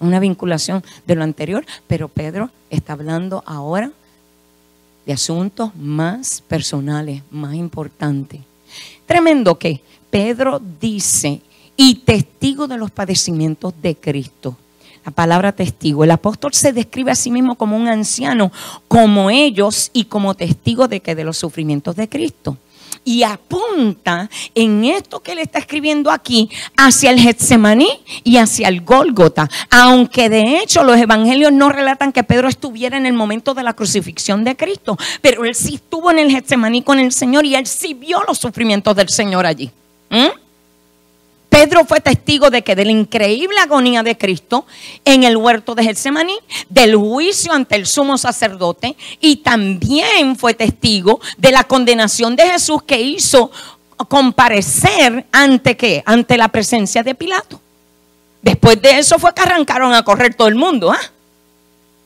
Una vinculación de lo anterior, pero Pedro está hablando ahora de asuntos más personales, más importantes. Tremendo que Pedro dice, y testigo de los padecimientos de Cristo. La palabra testigo. El apóstol se describe a sí mismo como un anciano, como ellos y como testigo de que de los sufrimientos de Cristo. Y apunta en esto que él está escribiendo aquí hacia el Getsemaní y hacia el Gólgota. Aunque de hecho los evangelios no relatan que Pedro estuviera en el momento de la crucifixión de Cristo. Pero él sí estuvo en el Getsemaní con el Señor y él sí vio los sufrimientos del Señor allí. Pedro fue testigo de que de la increíble agonía de Cristo en el huerto de Getsemaní, del juicio ante el sumo sacerdote, y también fue testigo de la condenación de Jesús que hizo comparecer ante ¿qué? Ante la presencia de Pilato. Después de eso fue que arrancaron a correr todo el mundo.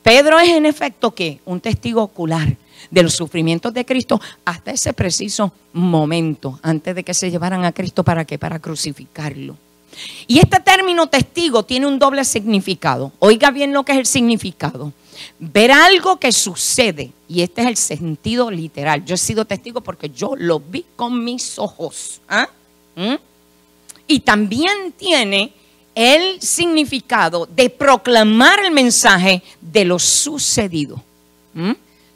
Pedro es en efecto ¿qué? Un testigo ocular de los sufrimientos de Cristo hasta ese preciso momento, antes de que se llevaran a Cristo. ¿Para qué? Para crucificarlo. Y este término testigo tiene un doble significado. Oiga bien lo que es el significado. Ver algo que sucede, y este es el sentido literal. Yo he sido testigo porque yo lo vi con mis ojos. Y también tiene el significado de proclamar el mensaje de lo sucedido.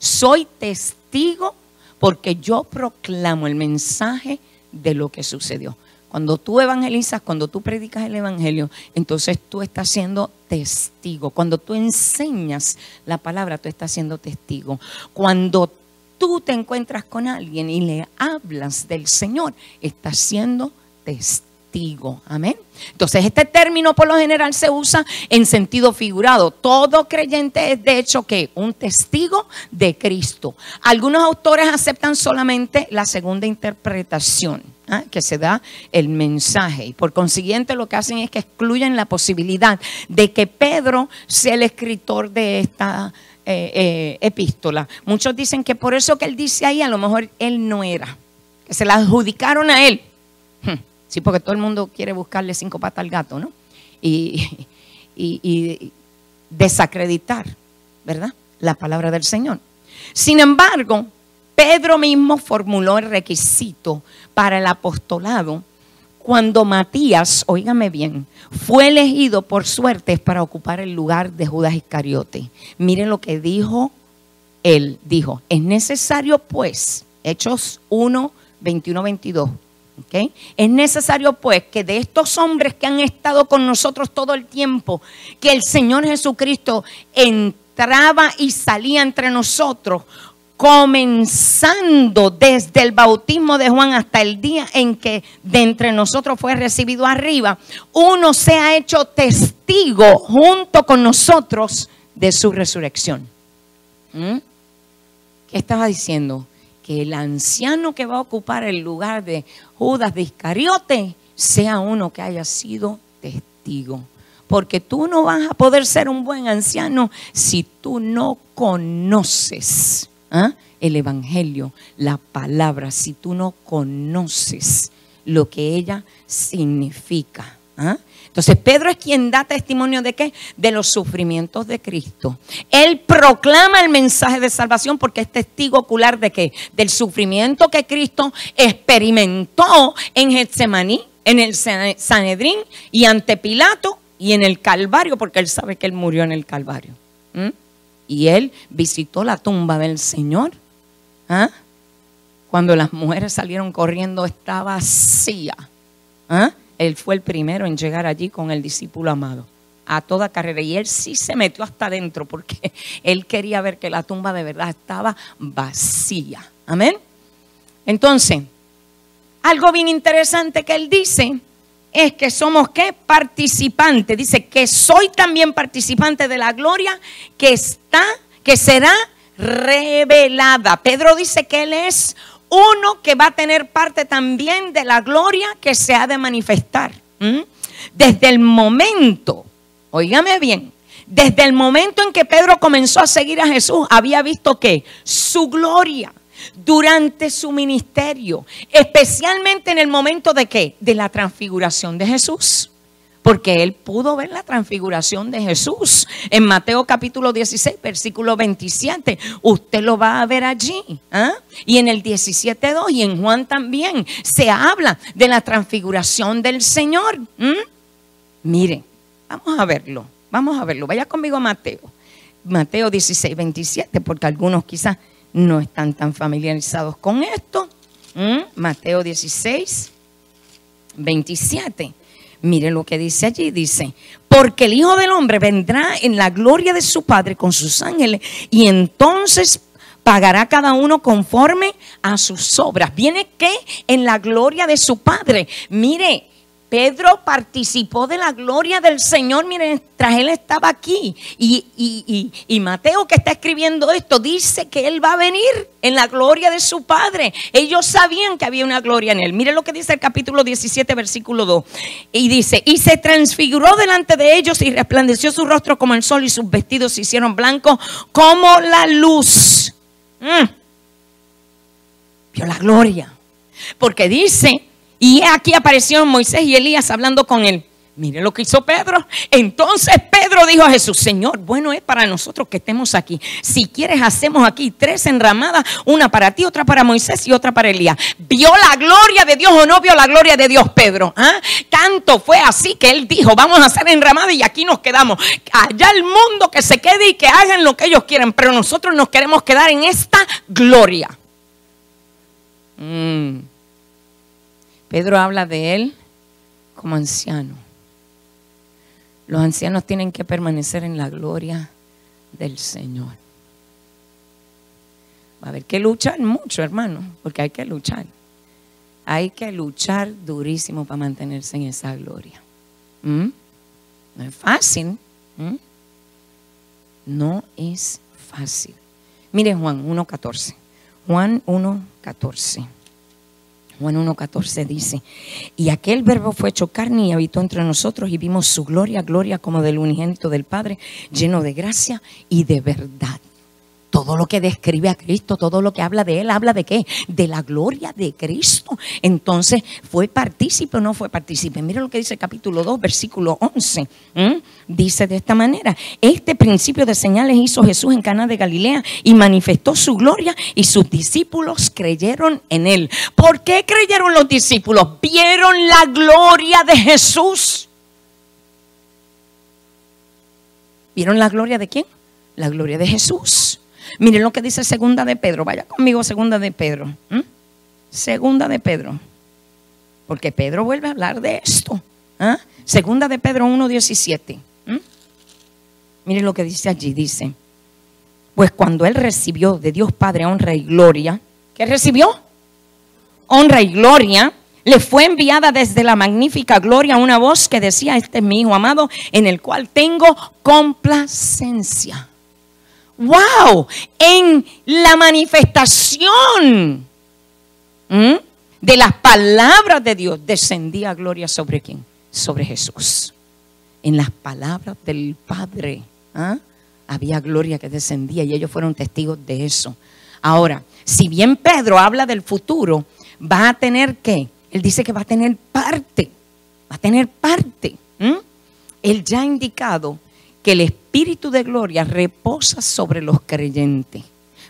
Soy testigo porque yo proclamo el mensaje de lo que sucedió. Cuando tú evangelizas, cuando tú predicas el evangelio, entonces tú estás siendo testigo. Cuando tú enseñas la palabra, tú estás siendo testigo. Cuando tú te encuentras con alguien y le hablas del Señor, estás siendo testigo. Amén. Entonces este término por lo general se usa en sentido figurado. Todo creyente es de hecho ¿qué? Un testigo de Cristo. Algunos autores aceptan solamente la segunda interpretación, que se da el mensaje, y por consiguiente lo que hacen es que excluyen la posibilidad de que Pedro sea el escritor de esta epístola. Muchos dicen que por eso que él dice ahí, a lo mejor él no era, que se la adjudicaron a él. Sí, porque todo el mundo quiere buscarle 5 patas al gato, ¿no? Y desacreditar, ¿verdad?, la palabra del Señor. Sin embargo, Pedro mismo formuló el requisito para el apostolado cuando Matías, óigame bien, fue elegido por suerte para ocupar el lugar de Judas Iscariote. Miren lo que dijo él. Dijo, es necesario pues, Hechos 1, 21, 22. ¿Okay? Es necesario pues que de estos hombres que han estado con nosotros todo el tiempo, que el Señor Jesucristo entraba y salía entre nosotros, comenzando desde el bautismo de Juan hasta el día en que de entre nosotros fue recibido arriba, uno se ha hecho testigo junto con nosotros de su resurrección. ¿Qué estaba diciendo? Que el anciano que va a ocupar el lugar de Judas de Iscariote sea uno que haya sido testigo. Porque tú no vas a poder ser un buen anciano si tú no conoces el evangelio, la palabra, si tú no conoces lo que ella significa. Entonces Pedro es quien da testimonio ¿de qué? De los sufrimientos de Cristo. Él proclama el mensaje de salvación porque es testigo ocular ¿de qué? Del sufrimiento que Cristo experimentó en Getsemaní, en el Sanedrín y ante Pilato y en el Calvario, porque él sabe que él murió en el Calvario. Y él visitó la tumba del Señor. Cuando las mujeres salieron corriendo, estaba vacía. Él fue el primero en llegar allí con el discípulo amado, a toda carrera. Y él sí se metió hasta adentro porque él quería ver que la tumba de verdad estaba vacía. Amén. Entonces, algo bien interesante que él dice es que somos ¿qué? Participantes. Dice que soy también participante de la gloria que será revelada. Pedro dice que él es uno que va a tener parte también de la gloria que se ha de manifestar. Desde el momento, óigame bien, desde el momento en que Pedro comenzó a seguir a Jesús, había visto que su gloria durante su ministerio, especialmente en el momento de ¿qué? De la transfiguración de Jesús. Porque él pudo ver la transfiguración de Jesús en Mateo capítulo 16, versículo 27. Usted lo va a ver allí. Y en el 17:2 y en Juan también se habla de la transfiguración del Señor. Miren, vamos a verlo. Vaya conmigo a Mateo 16, 27, porque algunos quizás no están tan familiarizados con esto. Mateo 16, 27. Mire lo que dice allí, dice, porque el Hijo del Hombre vendrá en la gloria de su Padre con sus ángeles y entonces pagará cada uno conforme a sus obras. Viene que en la gloria de su Padre. Mire, Pedro participó de la gloria del Señor mientras él estaba aquí. Y Mateo, que está escribiendo esto, dice que él va a venir en la gloria de su Padre. Ellos sabían que había una gloria en él. Miren lo que dice el capítulo 17, versículo 2. Y dice, y se transfiguró delante de ellos y resplandeció su rostro como el sol y sus vestidos se hicieron blancos como la luz. Vio la gloria. Porque dice... Y aquí aparecieron Moisés y Elías hablando con él. Mire lo que hizo Pedro. Entonces Pedro dijo a Jesús: Señor, bueno es para nosotros que estemos aquí. Si quieres hacemos aquí 3 enramadas, una para ti, otra para Moisés y otra para Elías. ¿Vio la gloria de Dios o no vio la gloria de Dios Pedro? Tanto fue así que él dijo: vamos a hacer enramadas y aquí nos quedamos. Allá el mundo que se quede y que hagan lo que ellos quieran, pero nosotros nos queremos quedar en esta gloria. Pedro habla de él como anciano. Los ancianos tienen que permanecer en la gloria del Señor. Va a haber que luchar mucho, hermano, porque hay que luchar. Hay que luchar durísimo para mantenerse en esa gloria. No es fácil. No es fácil. Miren Juan 1:14. Juan 1:14. Juan 1:14 dice: y aquel verbo fue hecho carne y habitó entre nosotros y vimos su gloria, gloria como del unigénito del Padre, lleno de gracia y de verdad. Todo lo que describe a Cristo, todo lo que habla de Él, ¿habla de qué? De la gloria de Cristo. Entonces, ¿fue partícipe o no fue partícipe? Mira lo que dice el capítulo 2, versículo 11. Dice de esta manera: este principio de señales hizo Jesús en Caná de Galilea y manifestó su gloria y sus discípulos creyeron en Él. ¿Por qué creyeron los discípulos? Vieron la gloria de Jesús. ¿Vieron la gloria de quién? La gloria de Jesús. Miren lo que dice Segunda de Pedro. Vaya conmigo, Segunda de Pedro. Segunda de Pedro. Porque Pedro vuelve a hablar de esto. Segunda de Pedro 1:17. Miren lo que dice allí. Dice: pues cuando él recibió de Dios Padre honra y gloria. ¿Qué recibió? Honra y gloria. Le fue enviada desde la magnífica gloria una voz que decía: este es mi Hijo amado, en el cual tengo complacencia. ¡Wow! En la manifestación de las palabras de Dios descendía gloria ¿sobre quién? Sobre Jesús. En las palabras del Padre había gloria que descendía y ellos fueron testigos de eso. Ahora, si bien Pedro habla del futuro, va a tener ¿qué? Él dice que va a tener parte. Va a tener parte. Él ya ha indicado que el Espíritu de gloria reposa sobre los creyentes.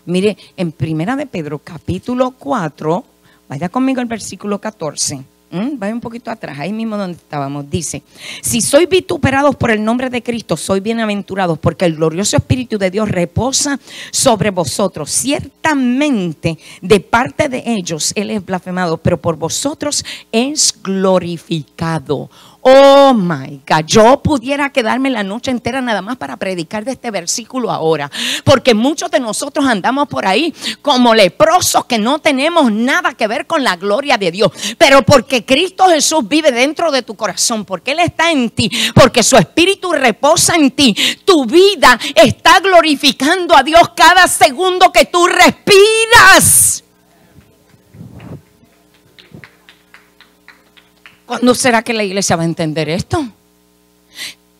Mire, en Primera de Pedro, capítulo 4, vaya conmigo al versículo 14. Vaya un poquito atrás, ahí mismo donde estábamos. Dice: si sois vituperados por el nombre de Cristo, sois bienaventurados, porque el glorioso Espíritu de Dios reposa sobre vosotros. Ciertamente, de parte de ellos, Él es blasfemado, pero por vosotros es glorificado. Oh my God, yo pudiera quedarme la noche entera nada más para predicar de este versículo ahora, porque muchos de nosotros andamos por ahí como leprosos que no tenemos nada que ver con la gloria de Dios, pero porque Cristo Jesús vive dentro de tu corazón, porque Él está en ti, porque su Espíritu reposa en ti, tu vida está glorificando a Dios cada segundo que tú respiras. ¿Cuándo será que la iglesia va a entender esto?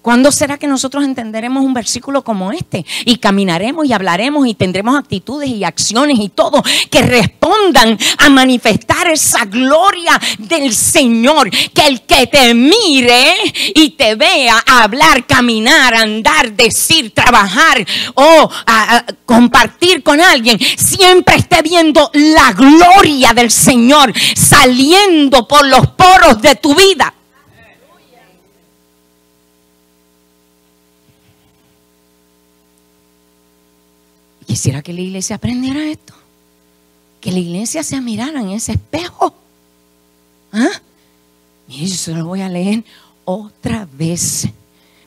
¿Cuándo será que nosotros entenderemos un versículo como este? Y caminaremos y hablaremos y tendremos actitudes y acciones y todo que respondan a manifestar esa gloria del Señor. Que el que te mire y te vea hablar, caminar, andar, decir, trabajar o compartir con alguien, siempre esté viendo la gloria del Señor saliendo por los poros de tu vida. Quisiera que la iglesia aprendiera esto. Que la iglesia se mirara en ese espejo. Mire, yo se lo voy a leer otra vez.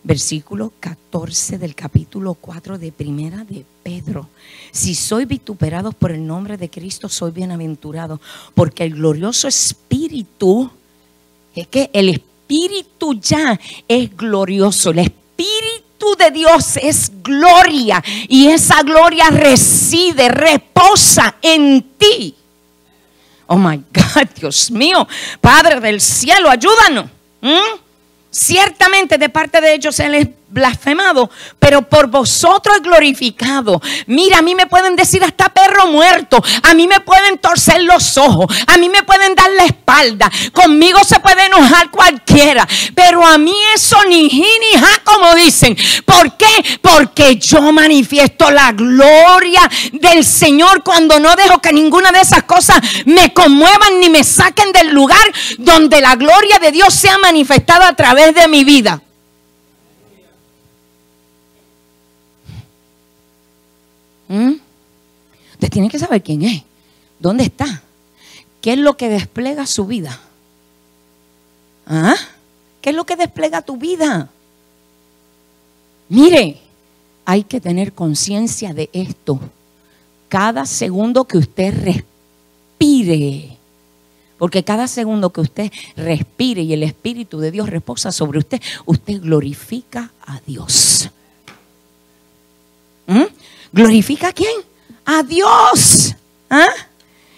Versículo 14 del capítulo 4 de Primera de Pedro. Si sois vituperados por el nombre de Cristo, sois bienaventurados, porque el glorioso Espíritu, es que el Espíritu Espíritu ya es glorioso. El Espíritu de Dios es gloria y esa gloria reside, reposa en ti. Oh my God, Dios mío, Padre del cielo, ayúdanos. Ciertamente de parte de ellos Él es blasfemado, pero por vosotros es glorificado. Mira, a mí me pueden decir hasta perro muerto, a mí me pueden torcer los ojos, a mí me pueden dar la espalda, conmigo se puede enojar cualquiera, pero a mí eso ni ji ni ja, como dicen. ¿Por qué? Porque yo manifiesto la gloria del Señor cuando no dejo que ninguna de esas cosas me conmuevan ni me saquen del lugar donde la gloria de Dios sea manifestada a través de mi vida. Usted tiene que saber quién es, dónde está, qué es lo que despliega su vida. ¿Qué es lo que despliega tu vida? Mire, hay que tener conciencia de esto. Cada segundo que usted respire, porque cada segundo que usted respire y el Espíritu de Dios reposa sobre usted, usted glorifica a Dios. ¿Glorifica a quién? A Dios.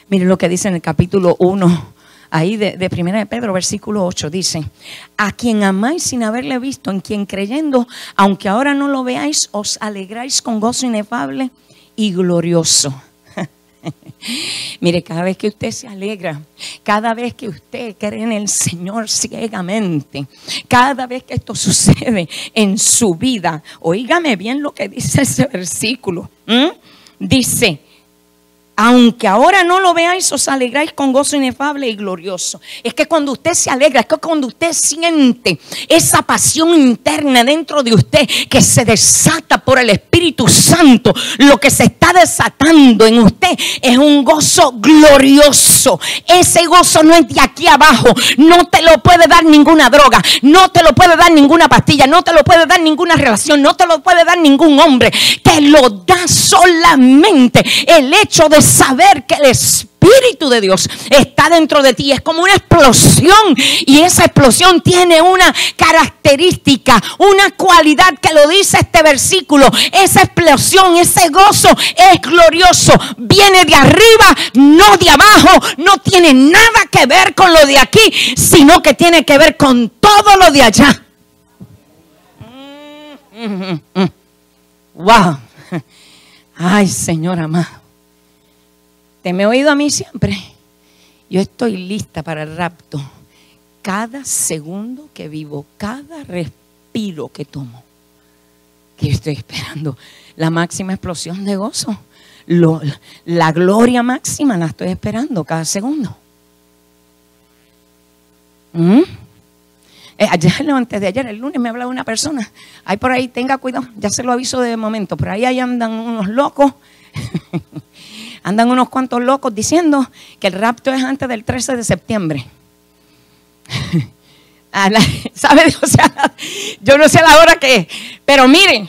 Miren lo que dice en el capítulo 1, ahí de Primera de Pedro, versículo 8, dice: a quien amáis sin haberle visto, en quien creyendo, aunque ahora no lo veáis, os alegráis con gozo inefable y glorioso. Mire, cada vez que usted se alegra, cada vez que usted cree en el Señor ciegamente, cada vez que esto sucede en su vida, oígame bien lo que dice ese versículo. Dice: aunque ahora no lo veáis, os alegráis con gozo inefable y glorioso. Es que cuando usted se alegra, es que cuando usted siente esa pasión interna dentro de usted que se desata por el Espíritu Santo, lo que se está desatando en usted es un gozo glorioso. Ese gozo no es de aquí abajo, no te lo puede dar ninguna droga, no te lo puede dar ninguna pastilla, no te lo puede dar ninguna relación, no te lo puede dar ningún hombre. Te lo da solamente el hecho de saber que el Espíritu de Dios está dentro de ti. Es como una explosión, y esa explosión tiene una característica, una cualidad que lo dice este versículo. Esa explosión, ese gozo es glorioso, viene de arriba, no de abajo, no tiene nada que ver con lo de aquí, sino que tiene que ver con todo lo de allá. Wow. Ay, Señor amado, te me he oído a mí siempre. Yo estoy lista para el rapto. Cada segundo que vivo, cada respiro que tomo, que yo estoy esperando la máxima explosión de gozo, la gloria máxima la estoy esperando cada segundo. Ayer o antes de ayer, el lunes, me hablaba una persona. Ahí por ahí, tenga cuidado, ya se lo aviso de momento. Por ahí andan unos locos. Andan unos cuantos locos diciendo que el rapto es antes del 13 de septiembre. ¿Sabe? O sea, yo no sé a la hora que es. Pero miren,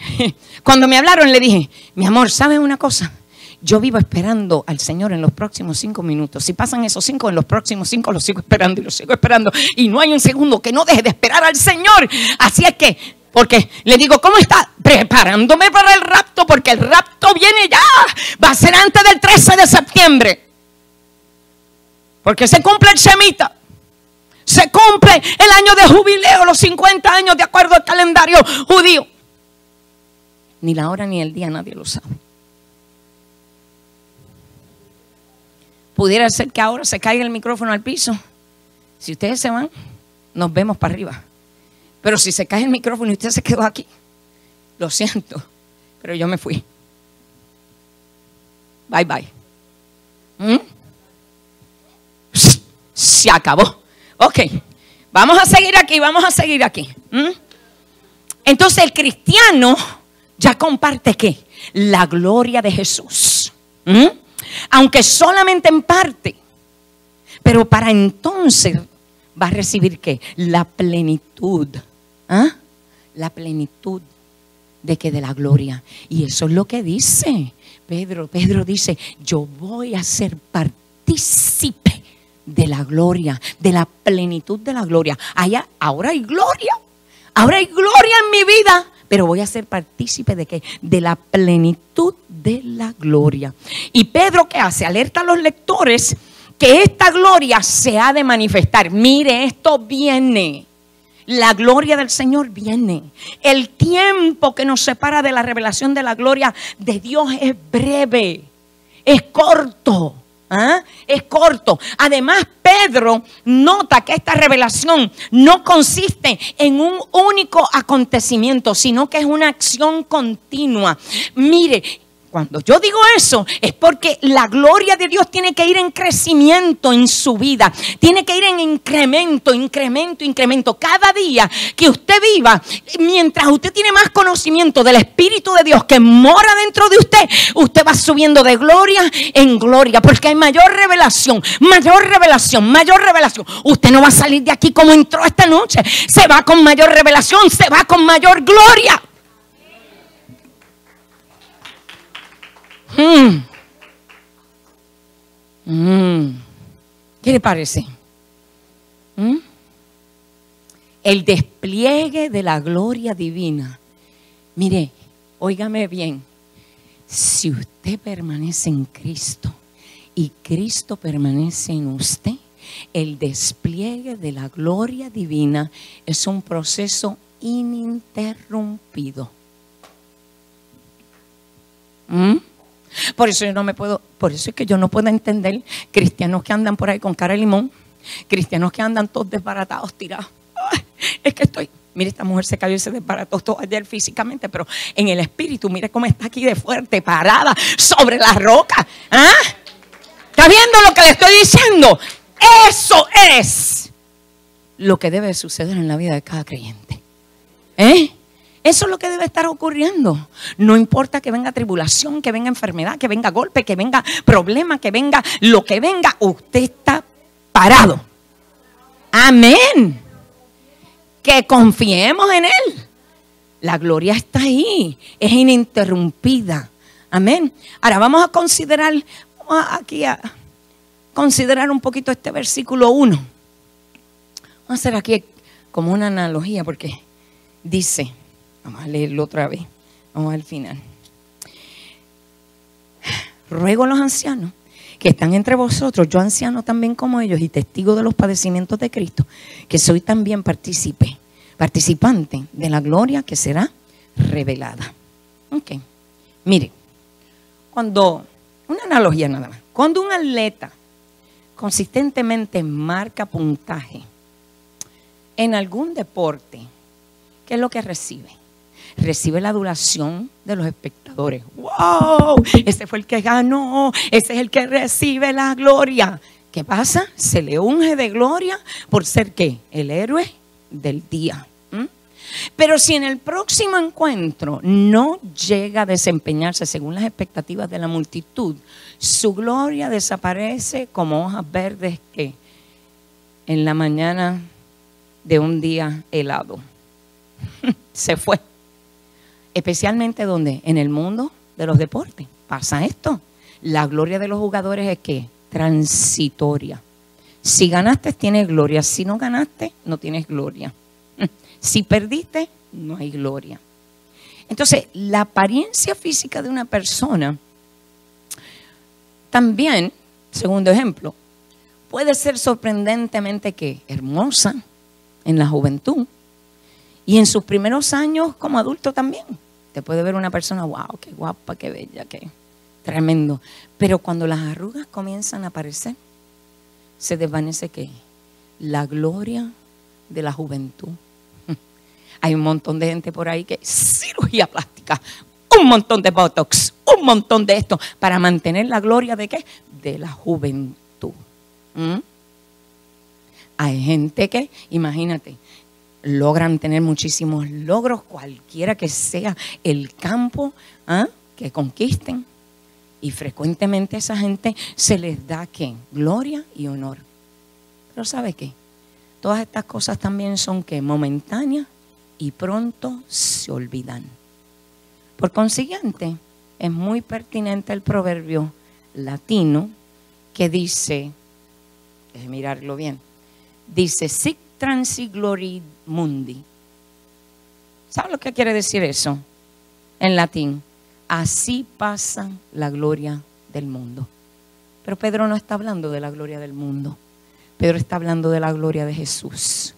cuando me hablaron le dije: mi amor, ¿sabes una cosa? Yo vivo esperando al Señor en los próximos 5 minutos. Si pasan esos 5, en los próximos 5 los sigo esperando y los sigo esperando. Y no hay un segundo que no deje de esperar al Señor. Así es que, porque le digo: ¿cómo está? Preparándome para el rapto, porque el rapto viene ya. Va a ser antes del 13 de septiembre. Porque se cumple el Shemitah. Se cumple el año de jubileo, los 50 años de acuerdo al calendario judío. Ni la hora ni el día nadie lo sabe. Pudiera ser que ahora se caiga el micrófono al piso. Si ustedes se van, nos vemos para arriba. Pero si se cae el micrófono y usted se quedó aquí, lo siento, pero yo me fui. Bye bye. Se acabó. Ok, vamos a seguir aquí. Entonces el cristiano ya comparte ¿qué? La gloria de Jesús. Aunque solamente en parte, pero para entonces va a recibir ¿qué? La plenitud. La plenitud de que de la gloria. Y eso es lo que dice Pedro. Pedro dice: yo voy a ser partícipe de la gloria, de la plenitud de la gloria. Ahora hay gloria. Ahora hay gloria en mi vida. Pero voy a ser partícipe de qué? De la plenitud de la gloria. Y Pedro, ¿qué hace? Alerta a los lectores que esta gloria se ha de manifestar. Mire, esto viene. La gloria del Señor viene. El tiempo que nos separa de la revelación de la gloria de Dios es breve, es corto. Es corto. Además, Pedro nota que esta revelación no consiste en un único acontecimiento, sino que es una acción continua. Mire, cuando yo digo eso es porque la gloria de Dios tiene que ir en crecimiento en su vida. Tiene que ir en incremento. Cada día que usted viva, mientras usted tiene más conocimiento del Espíritu de Dios que mora dentro de usted, usted va subiendo de gloria en gloria. Porque hay mayor revelación. Usted no va a salir de aquí como entró esta noche. Se va con mayor revelación, se va con mayor gloria. ¿Qué le parece? El despliegue de la gloria divina. Mire, óigame bien. Si usted permanece en Cristo y Cristo permanece en usted, el despliegue de la gloria divina es un proceso ininterrumpido. Por eso es que yo no puedo entender cristianos que andan por ahí con cara de limón, cristianos que andan todos desbaratados, tirados. Ay, mire, esta mujer se cayó y se desbarató todo ayer físicamente, pero en el espíritu, mire cómo está aquí de fuerte, parada sobre la roca. ¿Está viendo lo que le estoy diciendo? Eso es lo que debe suceder en la vida de cada creyente. Eso es lo que debe estar ocurriendo. No importa que venga tribulación, que venga enfermedad, que venga golpe, que venga problema, que venga lo que venga, usted está parado. Amén. Que confiemos en Él. La gloria está ahí, es ininterrumpida. Amén. Ahora vamos a considerar un poquito este versículo 1. Vamos a hacer aquí como una analogía porque dice, vamos a leerlo otra vez, vamos al final. Ruego a los ancianos que están entre vosotros, yo anciano también como ellos y testigo de los padecimientos de Cristo, que soy también participante de la gloria que será revelada. Mire, una analogía nada más, cuando un atleta consistentemente marca puntaje en algún deporte, ¿qué es lo que recibe? Recibe la adulación de los espectadores. ¡Wow! Ese fue el que ganó. Ese es el que recibe la gloria. ¿Qué pasa? Se le unge de gloria por ser ¿qué? El héroe del día. Pero si en el próximo encuentro no llega a desempeñarse según las expectativas de la multitud, su gloria desaparece como hojas verdes que en la mañana de un día helado. Se fue. Especialmente donde en el mundo de los deportes pasa esto. La gloria de los jugadores es que transitoria. Si ganaste tienes gloria, si no ganaste no tienes gloria. Si perdiste no hay gloria. Entonces la apariencia física de una persona también, segundo ejemplo, puede ser sorprendentemente que hermosa en la juventud. Y en sus primeros años como adulto también. Te puede ver una persona, wow, qué guapa, qué bella, qué tremendo. Pero cuando las arrugas comienzan a aparecer, se desvanece ¿qué? La gloria de la juventud. Hay un montón de gente por ahí que cirugía plástica, un montón de botox, un montón de esto, para mantener la gloria de ¿qué? De la juventud. Hay gente que, imagínate, logran tener muchísimos logros, cualquiera que sea el campo que conquisten. Y frecuentemente a esa gente se les da ¿qué? Gloria y honor. Pero ¿sabe qué? Todas estas cosas también son ¿qué? Momentáneas y pronto se olvidan. Por consiguiente, es muy pertinente el proverbio latino que dice déjeme mirarlo bien. Dice, sic transi glorii mundi. ¿Sabe lo que quiere decir eso? En latín, así pasa la gloria del mundo. Pero Pedro no está hablando de la gloria del mundo. Pedro está hablando de la gloria de Jesús.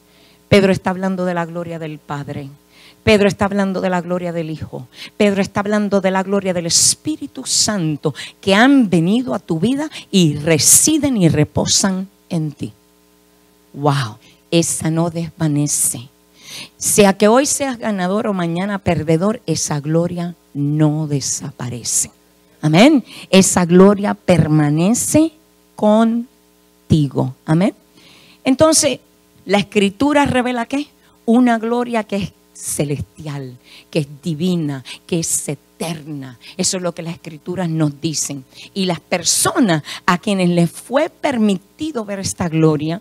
Pedro está hablando de la gloria del Padre. Pedro está hablando de la gloria del Hijo. Pedro está hablando de la gloria del Espíritu Santo, que han venido a tu vida y residen y reposan en ti. Wow, esa no desvanece. Sea que hoy seas ganador o mañana perdedor, esa gloria no desaparece. Amén. Esa gloria permanece contigo. Amén. Entonces, la Escritura revela ¿qué? Una gloria que es celestial, que es divina, que es eterna. Eso es lo que las Escrituras nos dicen. Y las personas a quienes les fue permitido ver esta gloria,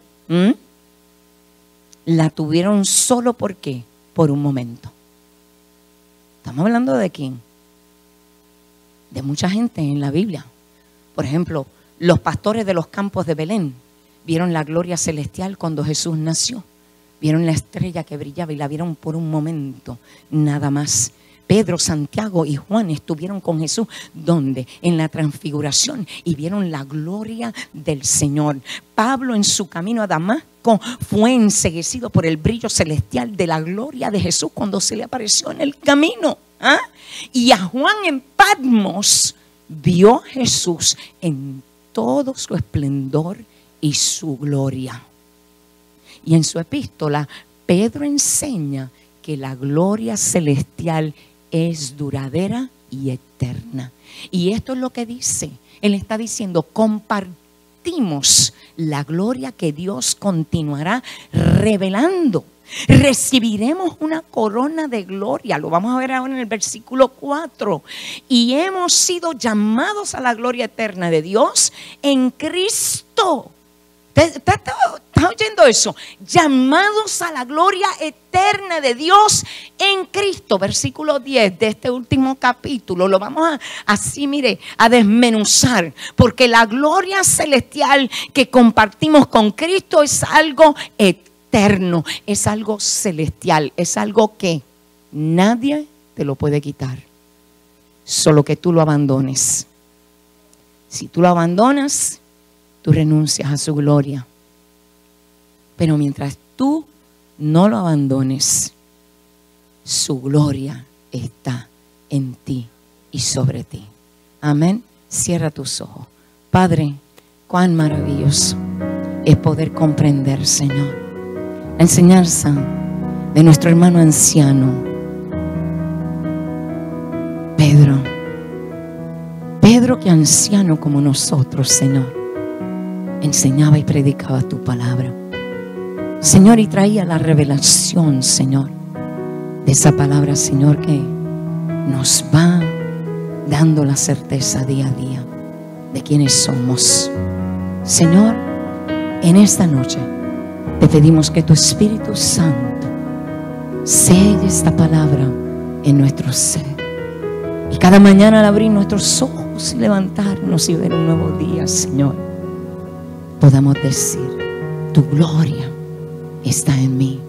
la tuvieron solo ¿por qué? Por un momento. ¿Estamos hablando de quién? De mucha gente en la Biblia. Por ejemplo, los pastores de los campos de Belén vieron la gloria celestial cuando Jesús nació. Vieron la estrella que brillaba y la vieron por un momento, nada más. Pedro, Santiago y Juan estuvieron con Jesús. ¿Dónde? En la transfiguración, y vieron la gloria del Señor. Pablo, en su camino a Damasco, fue enceguecido por el brillo celestial de la gloria de Jesús cuando se le apareció en el camino. Y a Juan en Patmos vio a Jesús en todo su esplendor y su gloria. Y en su epístola, Pedro enseña que la gloria celestial es duradera y eterna. Y esto es lo que dice. Él está diciendo, compartimos la gloria que Dios continuará revelando. Recibiremos una corona de gloria. Lo vamos a ver ahora en el versículo 4. Y hemos sido llamados a la gloria eterna de Dios en Cristo. ¿Estás oyendo eso? Llamados a la gloria eterna de Dios en Cristo. Versículo 10 de este último capítulo. Lo vamos a desmenuzar. Porque la gloria celestial que compartimos con Cristo es algo eterno. Es algo celestial. Es algo que nadie te lo puede quitar. Solo que tú lo abandones. Si tú lo abandonas, tú renuncias a su gloria. Pero mientras tú no lo abandones, su gloria está en ti y sobre ti. Amén. Cierra tus ojos. Padre, cuán maravilloso es poder comprender, Señor, la enseñanza de nuestro hermano anciano, Pedro. Pedro, que anciano como nosotros, Señor, enseñaba y predicaba tu palabra, Señor, y traía la revelación, Señor, de esa palabra, Señor, que nos va dando la certeza día a día de quiénes somos. Señor, en esta noche te pedimos que tu Espíritu Santo selle esta palabra en nuestro ser, y cada mañana al abrir nuestros ojos y levantarnos y ver un nuevo día, Señor, podamos decir, tu gloria está en mí